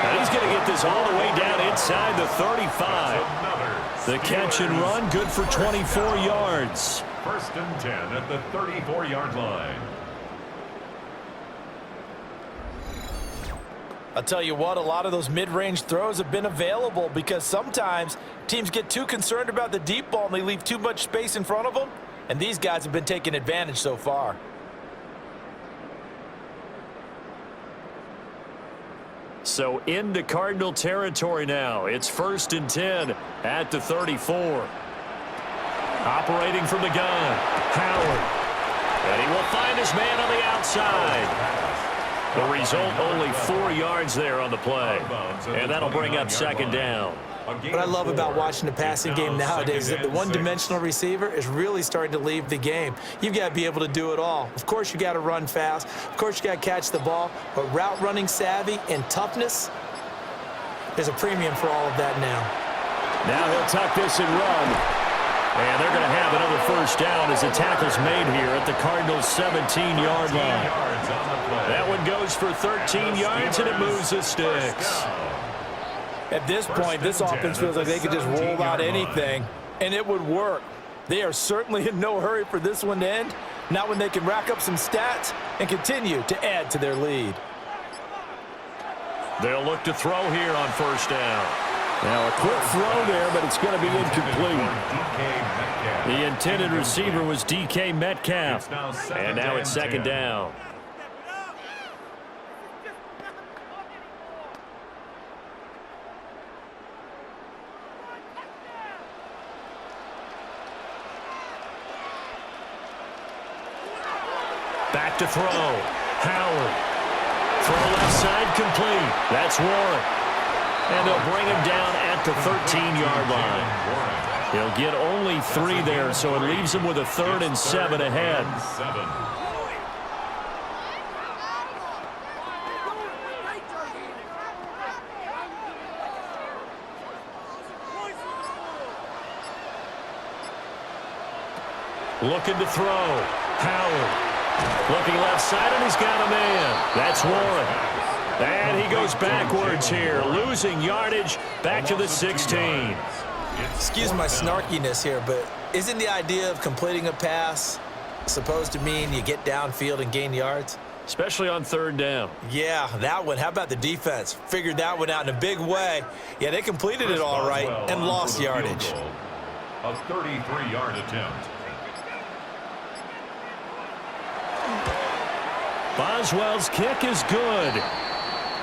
And he's going to get this all the way down inside the 35. The catch and run, good for 24 yards. 1st and 10 at the 34-yard line. I'll tell you what, a lot of those mid-range throws have been available because sometimes teams get too concerned about the deep ball and they leave too much space in front of them, and these guys have been taking advantage so far. So into Cardinal territory now. It's 1st and 10 at the 34. Operating from the gun, Howard. And he will find his man on the outside. The result, only 4 yards there on the play. And that'll bring up 2nd down. What I love about watching the passing game nowadays is that the one-dimensional receiver is really starting to leave the game. You've got to be able to do it all. Of course, you got to run fast. Of course, you got to catch the ball. But route running savvy and toughness, there's a premium for all of that now. Now he'll tuck this and run. And they're going to have another 1st down as the tackle's made here at the Cardinals' 17-yard line. That one goes for 13 yards, and it moves the sticks. At this point, this offense feels like they could just roll out anything, and it would work. They are certainly in no hurry for this one to end, not when they can rack up some stats and continue to add to their lead. They'll look to throw here on 1st down. Now a quick throw there, but it's going to be incomplete. The intended receiver was DK Metcalf. And now it's 2nd down. Back to throw. Howard. Throw left side complete. That's Warren. And they'll bring him down at the 13-yard line. He'll get only 3 there, so it leaves him with a 3rd and 7 ahead. Looking to throw. Howard. Looking left side, and he's got a man. That's Warren. And he goes backwards here, losing yardage back to the 16. Excuse my snarkiness here, but isn't the idea of completing a pass supposed to mean you get downfield and gain yards? Especially on 3rd down. Yeah, that one. How about the defense? Figured that one out in a big way. Yeah, they completed it all right and lost yardage. A 33-yard attempt. Boswell's kick is good.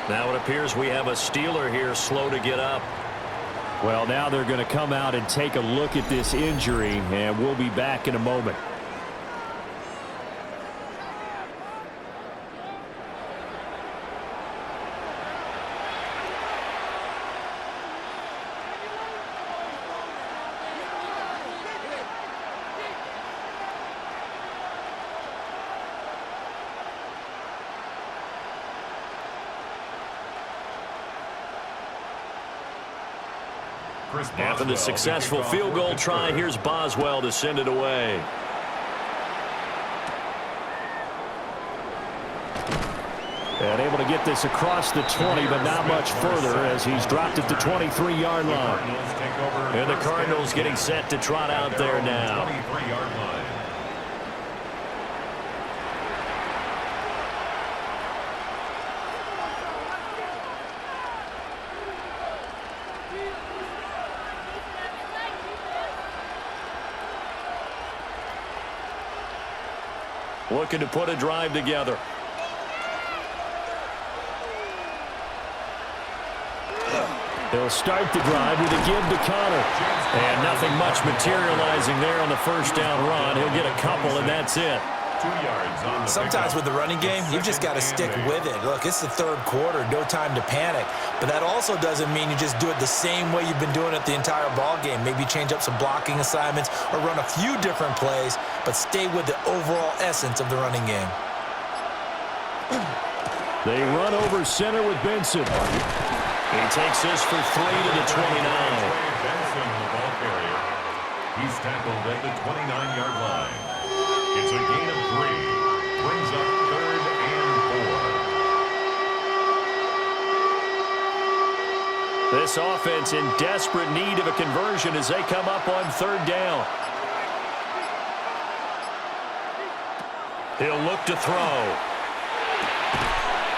Now it appears we have a Steeler here slow to get up. Well, now they're going to come out and take a look at this injury, and we'll be back in a moment. After the successful field goal try, here's Boswell to send it away. And able to get this across the 20, but not much further as he's dropped at the 23-yard line. And the Cardinals getting set to trot out there now. Looking to put a drive together. They'll start the drive with a give to Connor. And nothing much materializing there on the 1st down run. He'll get a couple, and that's it. 2 yards on the Sometimes with the running game, you've just got to stick with it. Look, it's the 3rd quarter, no time to panic. But that also doesn't mean you just do it the same way you've been doing it the entire ball game. Maybe change up some blocking assignments or run a few different plays, but stay with the overall essence of the running game. They run over center with Benson. He takes this for 3 to the 29. Benson, the ball carrier. He's tackled at the 29-yard line. It's a gain of 3. Brings up 3rd and 4. This offense in desperate need of a conversion as they come up on 3rd down. He'll look to throw.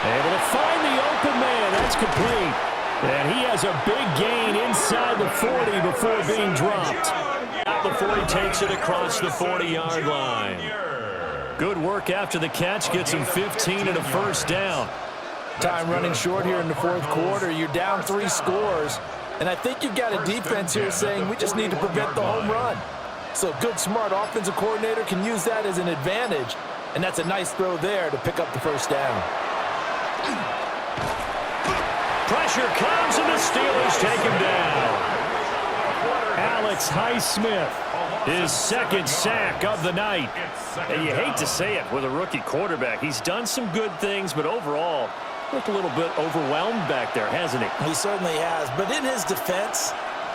Able to find the open man. That's complete. And he has a big gain inside the 40 before being dropped. Out before he takes it across the 40-yard line. Good work after the catch. Gets him 15 and a 1st down. Time running short here in the fourth quarter. You're down 3 scores. And I think you've got a defense here saying we just need to prevent the home run. So a good, smart offensive coordinator can use that as an advantage. And that's a nice throw there to pick up the first down. Pressure comes, and the Steelers take him down. Alex Highsmith, his second sack of the night. And you hate to say it with a rookie quarterback. He's done some good things, but overall, looked a little bit overwhelmed back there, hasn't he? He certainly has. But in his defense,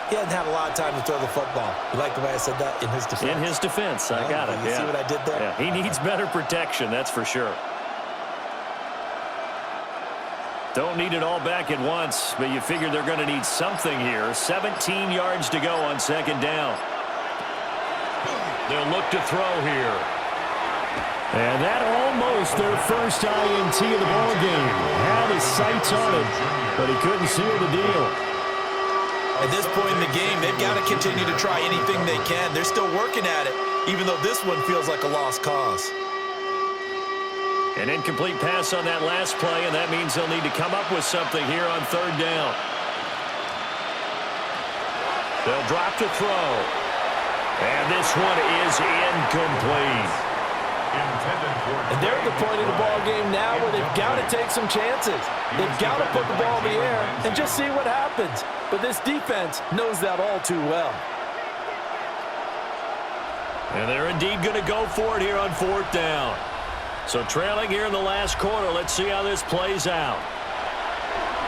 he hasn't had a lot of time to throw the football. You like the way I said that? In his defense? In his defense. I got it. You see what I did there? Yeah, he needs better protection, that's for sure. Don't need it all back at once, but you figure they're going to need something here. 17 yards to go on second down. They'll look to throw here. And that almost their first INT of the ball game. Had his sights on it, but he couldn't seal the deal. At this point in the game, they've got to continue to try anything they can. They're still working at it, even though this one feels like a lost cause. An incomplete pass on that last play, and that means they'll need to come up with something here on third down. They'll drop to throw. And this one is incomplete. And they're at the point of the ball game now where they've got to take some chances. They've got to put the ball in the air and just see what happens. But this defense knows that all too well. And they're indeed going to go for it here on fourth down. So trailing here in the last quarter. Let's see how this plays out.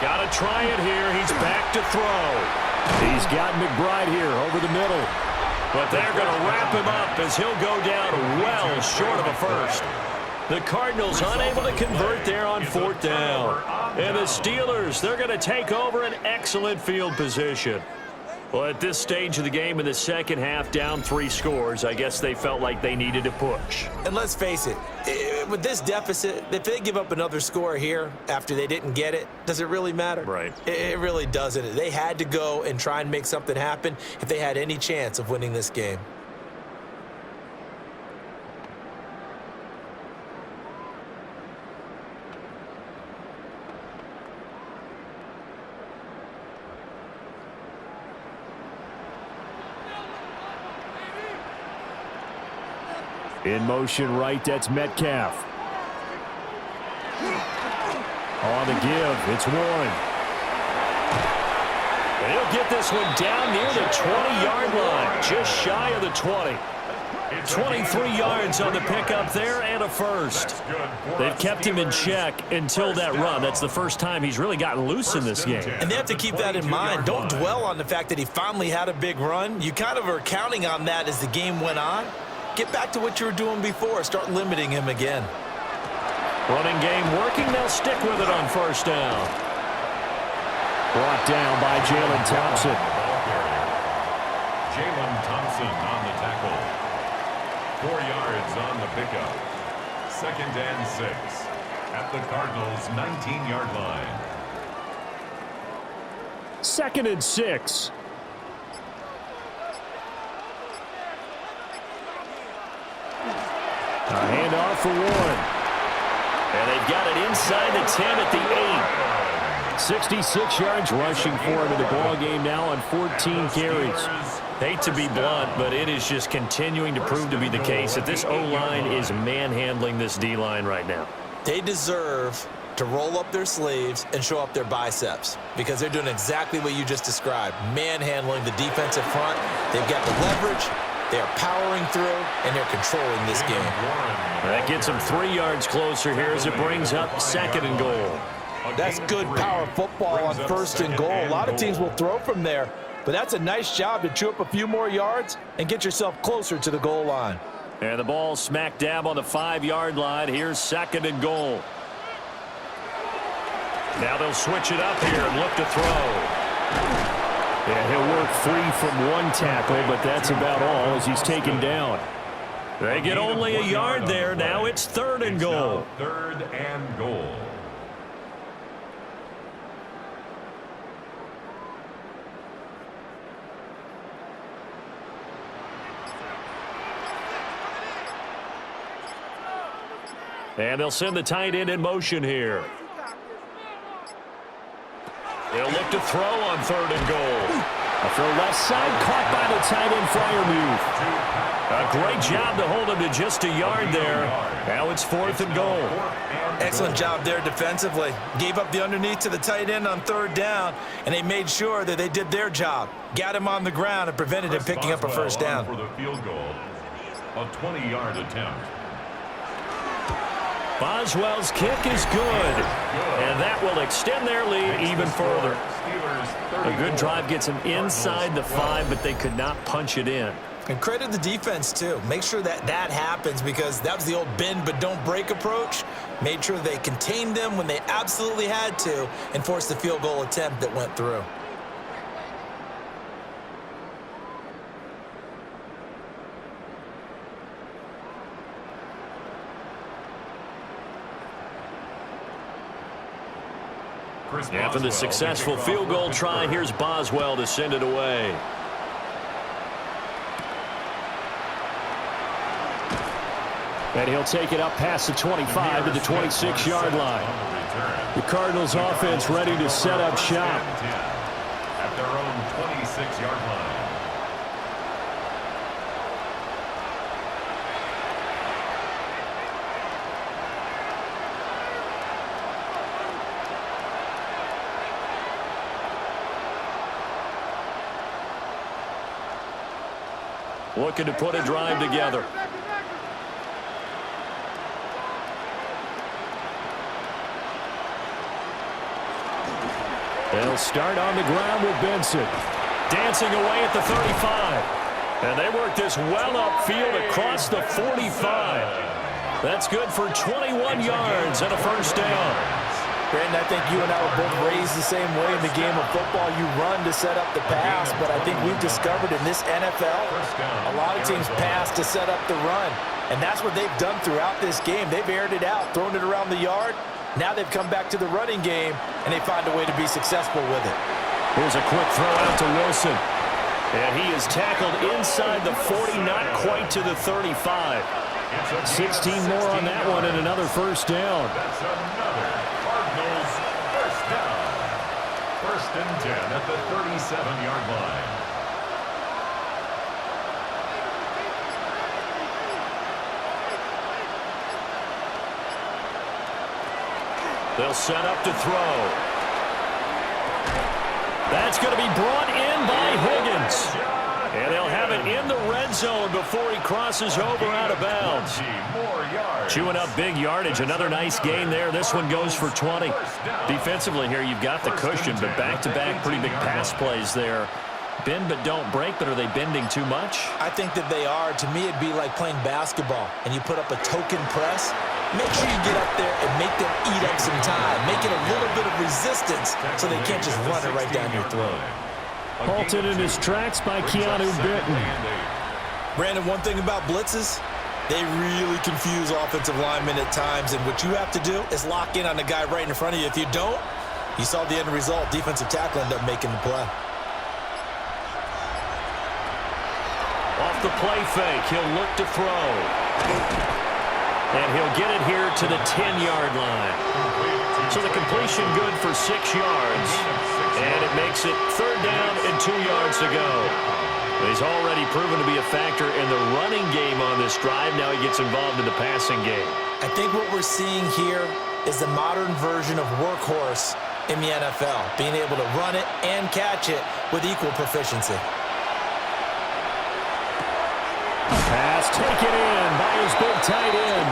Got to try it here. He's back to throw. He's got McBride here over the middle. But they're going to wrap him up as he'll go down well short of a first. The Cardinals unable to convert there on fourth down. And the Steelers, they're going to take over an excellent field position. Well, at this stage of the game in the second half, down 3 scores, I guess they felt like they needed to push. And let's face it, with this deficit, if they give up another score here after they didn't get it, does it really matter? Right. It really doesn't. They had to go and try and make something happen if they had any chance of winning this game. In motion right, that's Metcalf. On the give, it's Warren. And he'll get this one down near the 20-yard line, just shy of the 20. 23 yards on the pickup there and a first. They've kept him in check until that run. That's the first time he's really gotten loose in this game. And they have to keep that in mind. Don't dwell on the fact that he finally had a big run. You kind of are counting on that as the game went on. Get back to what you were doing before. Start limiting him again. Running game working. They'll stick with it on first down. Brought down by Jalen Thompson. Jalen Thompson on the tackle. 4 yards on the pickup. 2nd and 6 at the Cardinals' 19-yard line. 2nd and 6. A handoff for Warren. And they've got it inside the 10 at the 8. 66 yards rushing for him in the ball game now on 14 carries. Hate to be blunt, but it is just continuing to prove to be the case that this O-line is manhandling this D-line right now. They deserve to roll up their sleeves and show up their biceps because they're doing exactly what you just described, manhandling the defensive front. They've got the leverage. They are powering through, and they're controlling this game. That gets them 3 yards closer here as it brings up 2nd and goal. That's good power football on 1st and goal. A lot of teams will throw from there, but that's a nice job to chew up a few more yards and get yourself closer to the goal line. And the ball smack dab on the 5-yard line. Here's 2nd and goal. Now they'll switch it up here and look to throw. Yeah, he'll work free from one tackle, but that's about all as he's taken down. They get only a yard there. Now it's 3rd and goal. 3rd and goal. And they'll send the tight end in motion here. They'll look to throw on 3rd and goal. A throw left side, caught by the tight end Freiermuth. A great job to hold him to just a yard there. Now it's 4th and goal. Excellent job there defensively. Gave up the underneath to the tight end on 3rd down, and they made sure that they did their job. Got him on the ground and prevented him picking up a 1st down. For the field goal, a 20-yard attempt. Boswell's kick is good, and that will extend their lead even further. A good drive gets them inside the 5, but they could not punch it in. And credit the defense, too. Make sure that that happens, because that was the old bend but don't break approach. Made sure they contained them when they absolutely had to and forced the field goal attempt that went through. After the successful field goal try, here's Boswell to send it away. And he'll take it up past the 25 to the 26-yard line. The Cardinals offense ready to set up shop. At their own 26-yard line. Looking to put a drive together. They'll start on the ground with Benson. Dancing away at the 35. And they work this well upfield across the 45. That's good for 21 yards and a 1st down. Brandon, I think you and I were both raised the same way in the game of football. You run to set up the pass, but I think we've discovered in this NFL, a lot of teams pass to set up the run. And that's what they've done throughout this game. They've aired it out, thrown it around the yard. Now they've come back to the running game, and they find a way to be successful with it. Here's a quick throw out to Wilson. And he is tackled inside the 40, not quite to the 35. 16 more on that one and another 1st down. That's another Cardinals 1st down. 1st and 10 at the 37-yard line. They'll set up to throw. That's going to be brought in by Higgins. And they'll have it in the red zone before he crosses over out of bounds. Chewing up big yardage. Another nice gain there. This one goes for 20. Defensively here, you've got the cushion, but back-to-back pretty big pass plays there. Bend but don't break, but are they bending too much? I think that they are. To me, it'd be like playing basketball, and you put up a token press. Make sure you get up there and make them eat up some time. Make it a little bit of resistance so they can't just run it right down your throat. Halted in his tracks by Keanu Benton. Brandon, one thing about blitzes, they really confuse offensive linemen at times, and what you have to do is lock in on the guy right in front of you. If you don't, you saw the end result. Defensive tackle ended up making the play. Off the play fake, he'll look to throw. And he'll get it here to the 10-yard line. So the completion good for 6 yards. And it makes it 3rd down and 2 yards to go. He's already proven to be a factor in the running game on this drive. Now he gets involved in the passing game. I think what we're seeing here is the modern version of workhorse in the NFL, being able to run it and catch it with equal proficiency. Pass taken in by his big tight end.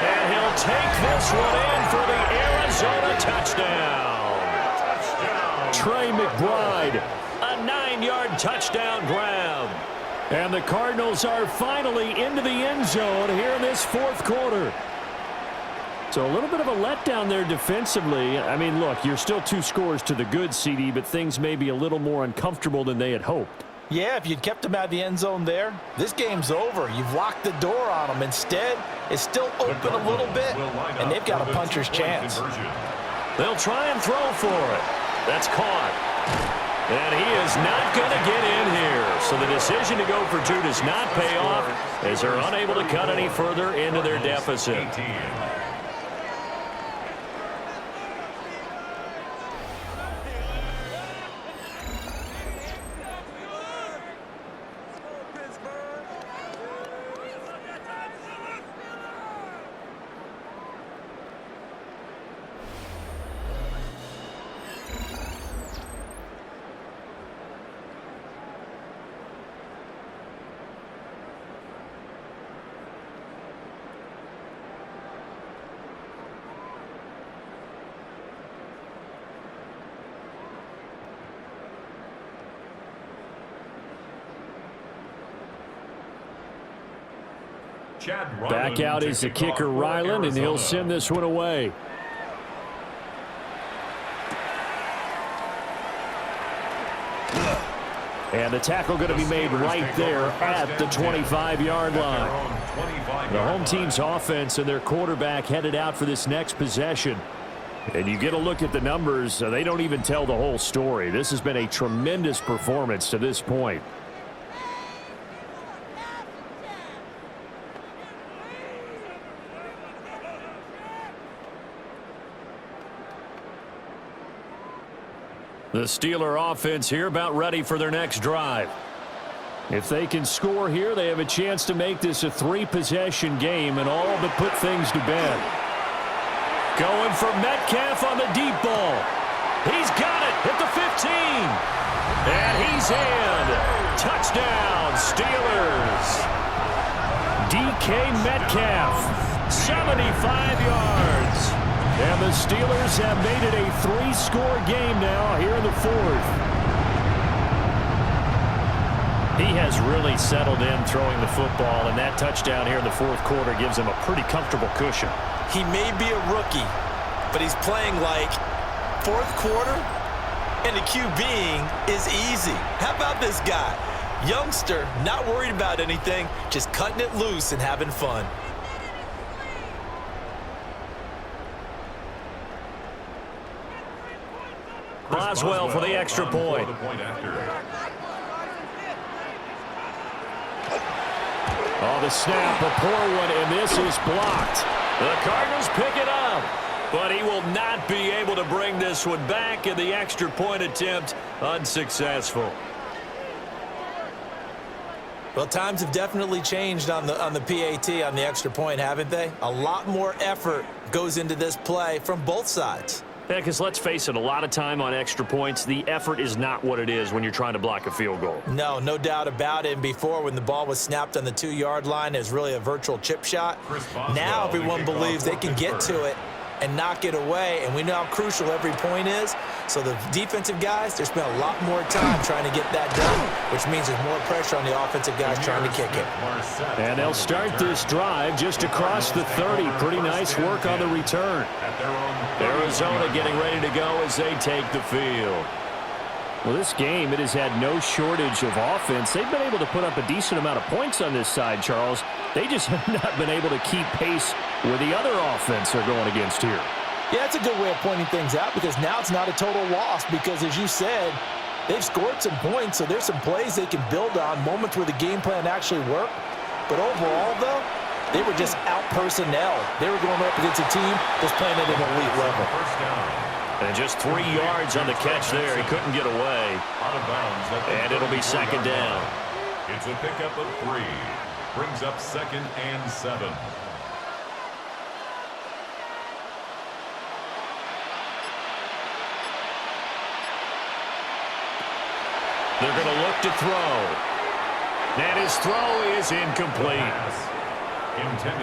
And he'll take this one in for the Arizona touchdown. Trey McBride, a 9-yard touchdown grab. And the Cardinals are finally into the end zone here in this 4th quarter. So a little bit of a letdown there defensively. I mean, look, you're still 2 scores to the good, CD, but things may be a little more uncomfortable than they had hoped. Yeah, if you'd kept them out of the end zone there, this game's over. You've locked the door on them. Instead, it's still open a little bit, and they've got a puncher's chance. They'll try and throw for it. That's caught. And he is not going to get in here. So the decision to go for 2 does not pay off as they're unable to cut any further into their deficit. Back out is the kicker, Ryland, and he'll send this one away. And the tackle going to be made right there at the 25-yard line. The home team's offense and their quarterback headed out for this next possession. And you get a look at the numbers, they don't even tell the whole story. This has been a tremendous performance to this point. The Steeler offense here about ready for their next drive. If they can score here, they have a chance to make this a 3-possession game and all but put things to bed. Going for Metcalf on the deep ball. He's got it at the 15. And he's in. Touchdown, Steelers. DK Metcalf, 75 yards. And the Steelers have made it a 3-score game now here in the 4th. He has really settled in throwing the football, and that touchdown here in the 4th quarter gives him a pretty comfortable cushion. He may be a rookie, but he's playing like 4th quarter, and the QBing is easy. How about this guy? Youngster, not worried about anything, just cutting it loose and having fun. Boswell for the extra point. Oh, the snap, a poor one, and this is blocked. The Cardinals pick it up, but he will not be able to bring this one back, and the extra point attempt unsuccessful. Well, times have definitely changed on the PAT, on the extra point, haven't they? A lot more effort goes into this play from both sides. Yeah, because let's face it, a lot of time on extra points, the effort is not what it is when you're trying to block a field goal. No doubt about it. And before, when the ball was snapped on the 2-yard line, it was really a virtual chip shot. Now everyone believes they can get to it and knock it away, and we know how crucial every point is. So the defensive guys, they spent a lot more time trying to get that done, which means there's more pressure on the offensive guys trying to kick it. And they'll start this drive just across the 30. Pretty nice work on the return. Arizona getting ready to go as they take the field. Well, this game, it has had no shortage of offense. They've been able to put up a decent amount of points on this side, Charles. They just have not been able to keep pace with the other offense they're going against here. Yeah, that's a good way of pointing things out, because now it's not a total loss, because as you said, they've scored some points, so there's some plays they can build on, moments where the game plan actually worked. But overall, though, they were just out personnel. They were going up against a team that's playing at an elite level. And just 3 yards on the catch there. He couldn't get away. And it'll be second down. It's a pickup of 3. Brings up 2nd and 7. They're going to look to throw. And his throw is incomplete.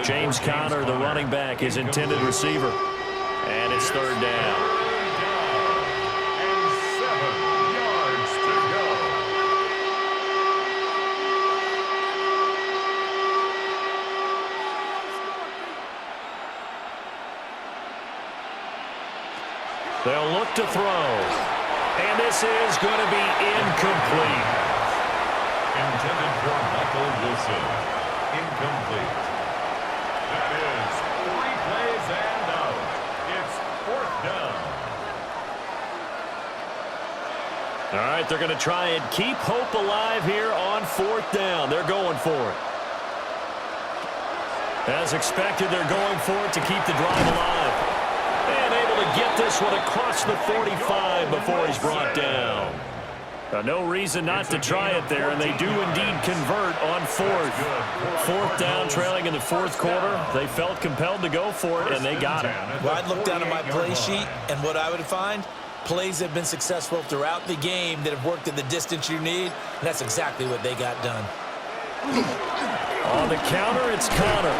James Conner, the running back, his intended receiver. And it's 3rd down. They'll look to throw. And this is going to be incomplete. Intended for Michael Wilson. Incomplete. That is 3 plays and out. It's 4th down. All right, they're going to try and keep hope alive here on 4th down. They're going for it. As expected, they're going for it to keep the drive alive. And able to get this one across the 45 before he's brought down. No reason not to try it there, and they do indeed convert on 4th. 4th down, trailing in the 4th quarter. They felt compelled to go for it, and they got it. Well, I'd look down at my play sheet, and what I would find, plays have been successful throughout the game that have worked at the distance you need, and that's exactly what they got done. On the counter, it's Conner.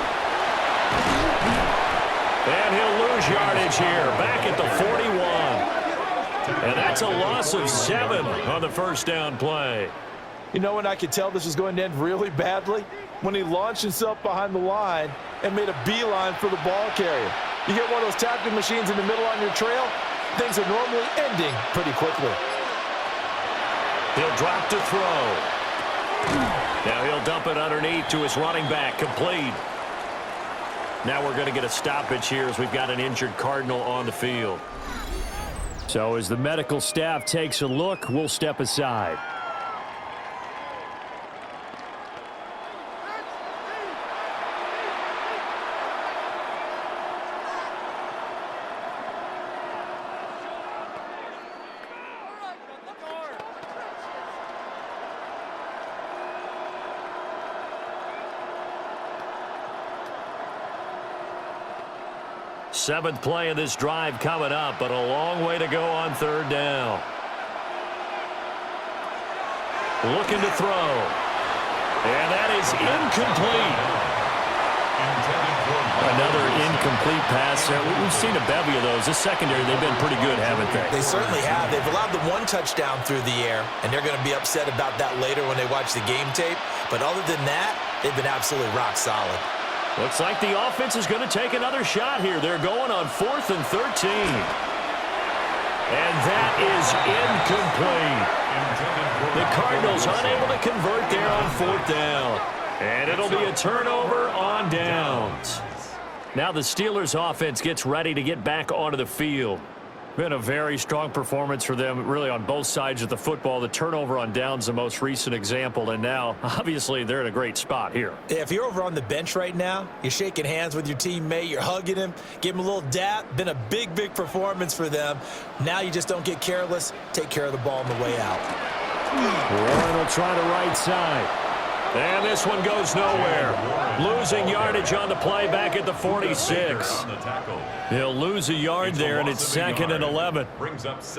And he'll lose yardage here, back at the 41. And that's a loss of 7 on the 1st down play. You know when I could tell this was going to end really badly? When he launched himself behind the line and made a beeline for the ball carrier. You get one of those tackling machines in the middle on your trail, things are normally ending pretty quickly. He'll drop to throw. Now he'll dump it underneath to his running back, complete. Now we're going to get a stoppage here as we've got an injured Cardinal on the field. So as the medical staff takes a look, we'll step aside. Seventh play of this drive coming up, but a long way to go on third down. Looking to throw. And that is incomplete. Another incomplete pass there. We've seen a bevy of those. This secondary, they've been pretty good, haven't they? They certainly have. They've allowed the one touchdown through the air, and they're going to be upset about that later when they watch the game tape. But other than that, they've been absolutely rock solid. Looks like the offense is going to take another shot here. They're going on 4th and 13. And that is incomplete. The Cardinals unable to convert there on 4th down. And it'll be a turnover on downs. Now the Steelers offense gets ready to get back onto the field. Been a very strong performance for them, really, on both sides of the football. The turnover on downs, the most recent example, and now, obviously, they're in a great spot here. Yeah, if you're over on the bench right now, you're shaking hands with your teammate, you're hugging him, give him a little dap. Been a big, big performance for them. Now you just don't get careless. Take care of the ball on the way out. Warren will try the right side. And this one goes nowhere. Losing yardage on the play back at the 46. He'll lose a yard there, and it's 2nd and 11.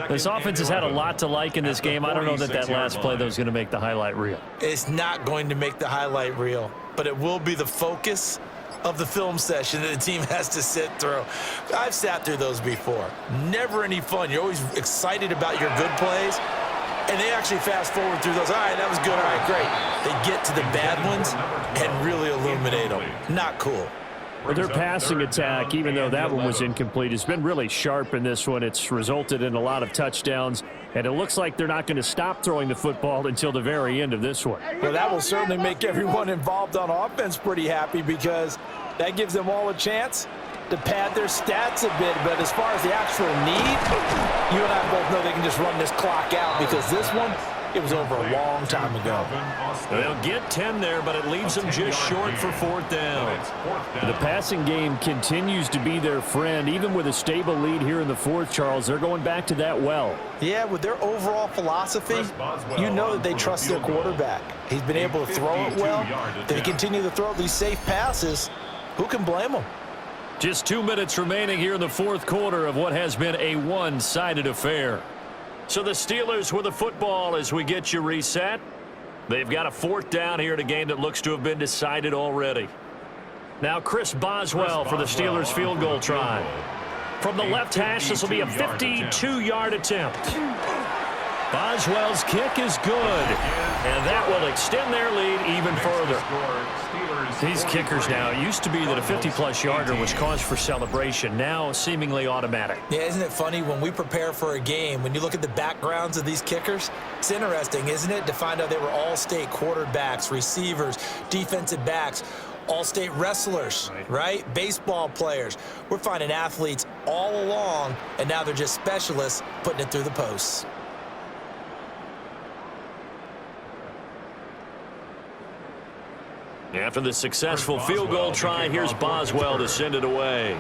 This offense has had a lot to like in this game. I don't know that last play, though, is going to make the highlight reel. It's not going to make the highlight reel, but it will be the focus of the film session that the team has to sit through. I've sat through those before. Never any fun. You're always excited about your good plays. And they actually fast forward through those. All right, that was good. All right, great. They get to the bad ones and really illuminate them. Not cool. Their passing attack, even though that one was incomplete, has been really sharp in this one. It's resulted in a lot of touchdowns, and it looks like they're not going to stop throwing the football until the very end of this one. Well, that will certainly make everyone involved on offense pretty happy because that gives them all a chance to pad their stats a bit. But as far as the actual need, you and I both know they can just run this clock out because this one, it was over a long time ago. They'll get 10 there, but it leaves them just short for 4th down. The passing game continues to be their friend. Even with a stable lead here in the 4th, Charles, they're going back to that well. Yeah, with their overall philosophy, you know that they trust their quarterback. He's been able to throw it well. They continue to throw these safe passes. Who can blame them? Just 2 minutes remaining here in the 4th quarter of what has been a one-sided affair. So the Steelers with the football as we get you reset. They've got a 4th down here in a game that looks to have been decided already. Now Chris Boswell for the Steelers field goal try. From the left hash, this will be a 52-yard attempt. Boswell's kick is good, and that will extend their lead even further. These kickers now, it used to be that a 50-plus yarder was cause for celebration, now seemingly automatic. Yeah, isn't it funny when we prepare for a game, when you look at the backgrounds of these kickers, it's interesting, isn't it, to find out they were all-state quarterbacks, receivers, defensive backs, all-state wrestlers, right? Baseball players. We're finding athletes all along, and now they're just specialists putting it through the posts. After the successful field goal try, here's Boswell to send it away.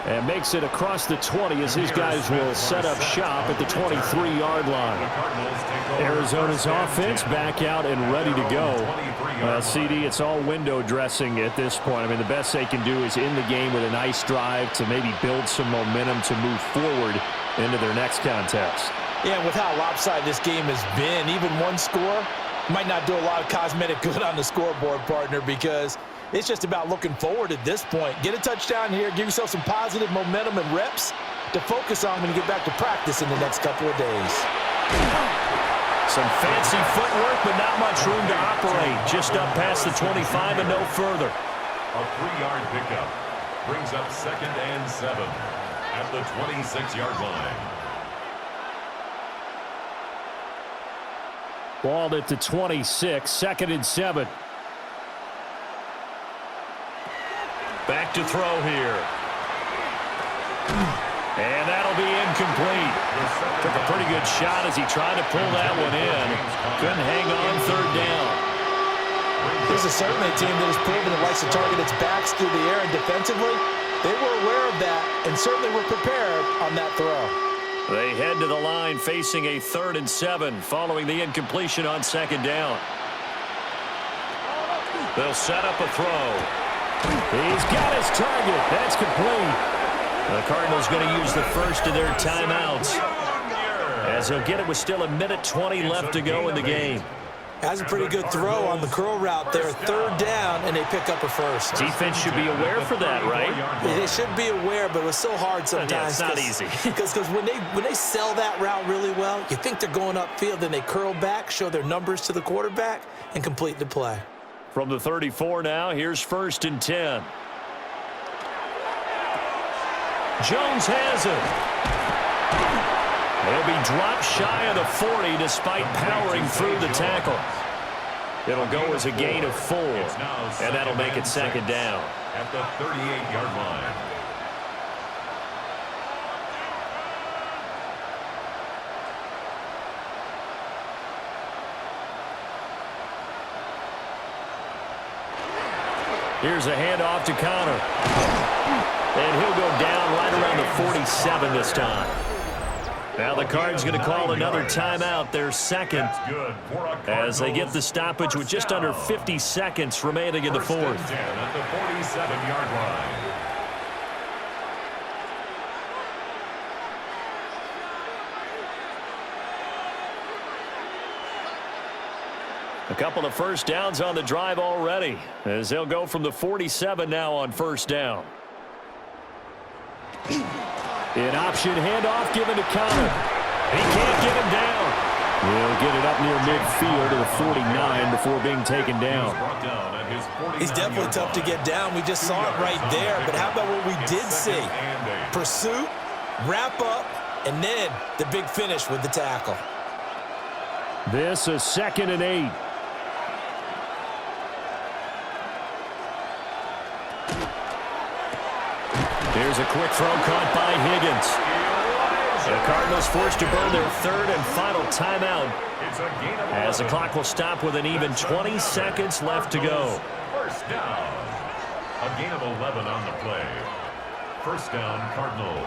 And makes it across the 20 as his guys will set up shop at the 23-yard line. Arizona's offense back out and ready to go. CD, it's all window dressing at this point. I mean, the best they can do is end the game with a nice drive to maybe build some momentum to move forward into their next contest. Yeah, with how lopsided this game has been, even one score might not do a lot of cosmetic good on the scoreboard, partner, because it's just about looking forward at this point. Get a touchdown here, give yourself some positive momentum and reps, to focus on when you get back to practice in the next couple of days. Some fancy footwork, but not much room to operate. Just up past the 25 and no further. A 3-yard pickup brings up 2nd and 7 at the 26-yard line. Ball at the 26, 2nd and 7. Back to throw here. And that'll be incomplete. Took a pretty good shot as he tried to pull that one in. Couldn't hang on 3rd down. This is certainly a team that has proven it likes to target its backs through the air, and defensively, they were aware of that and certainly were prepared on that throw. They head to the line facing a 3rd and 7 following the incompletion on 2nd down. They'll set up a throw. He's got his target. That's complete. The Cardinals going to use the first of their timeouts, as they'll get it with still 1:20 left to go in the game. That's a pretty good throw on the curl route there. 3rd down, and they pick up a first. Defense should be aware for that, right? They should be aware, but it was so hard sometimes. Yeah, it's not easy. Because when they sell that route really well, you think they're going upfield, then they curl back, show their numbers to the quarterback, and complete the play. From the 34 now, here's 1st and 10. Jones has it. He'll be dropped shy of the 40 despite powering through the tackle. It'll go as a gain of 4, and that'll make it 2nd down. At the 38-yard line. Here's a handoff to Connor. And he'll go down right around the 47 this time. Now the Cards going to call another timeout, their 2nd, as they get the stoppage with just under 50 seconds remaining in the 4th. At the 47-yard line. A couple of first downs on the drive already, as they'll go from the 47 now on 1st down. An option handoff given to Connor. He can't get him down. He'll get it up near midfield to the 49 before being taken down. He's definitely tough to get down. We just saw it right there. But how about what we did see? Pursuit, wrap up, and then the big finish with the tackle. This is 2nd and 8. Here's a quick throw caught by Higgins. The Cardinals forced to burn their 3rd and final timeout, as the clock will stop with an even 20 seconds left to go. First down. A gain of 11 on the play. First down, Cardinals.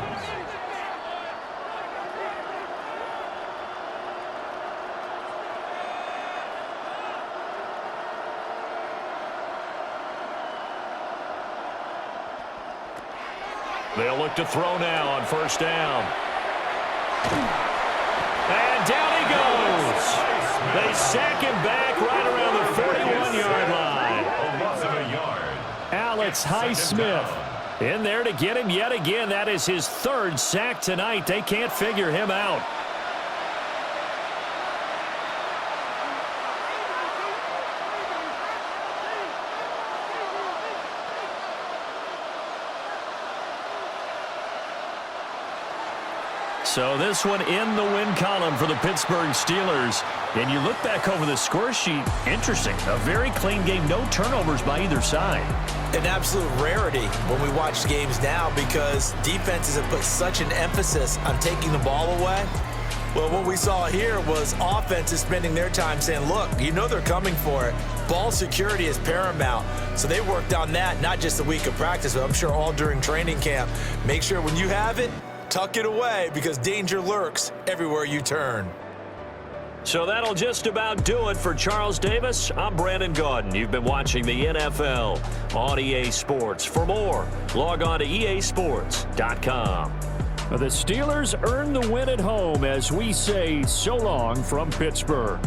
They'll look to throw now on 1st down. And down he goes. They sack him back right around the 41-yard line. A loss of a yard. Alex Highsmith In there to get him yet again. That is his 3rd sack tonight. They can't figure him out. So this one in the win column for the Pittsburgh Steelers. And you look back over the score sheet, interesting. A very clean game, no turnovers by either side. An absolute rarity when we watch games now because defenses have put such an emphasis on taking the ball away. Well, what we saw here was offenses spending their time saying, look, you know they're coming for it. Ball security is paramount. So they worked on that, not just a week of practice, but I'm sure all during training camp. Make sure when you have it, tuck it away because danger lurks everywhere you turn. So that'll just about do it for Charles Davis. I'm Brandon Gaudin. You've been watching the NFL on EA Sports. For more, log on to easports.com. The Steelers earn the win at home as we say so long from Pittsburgh.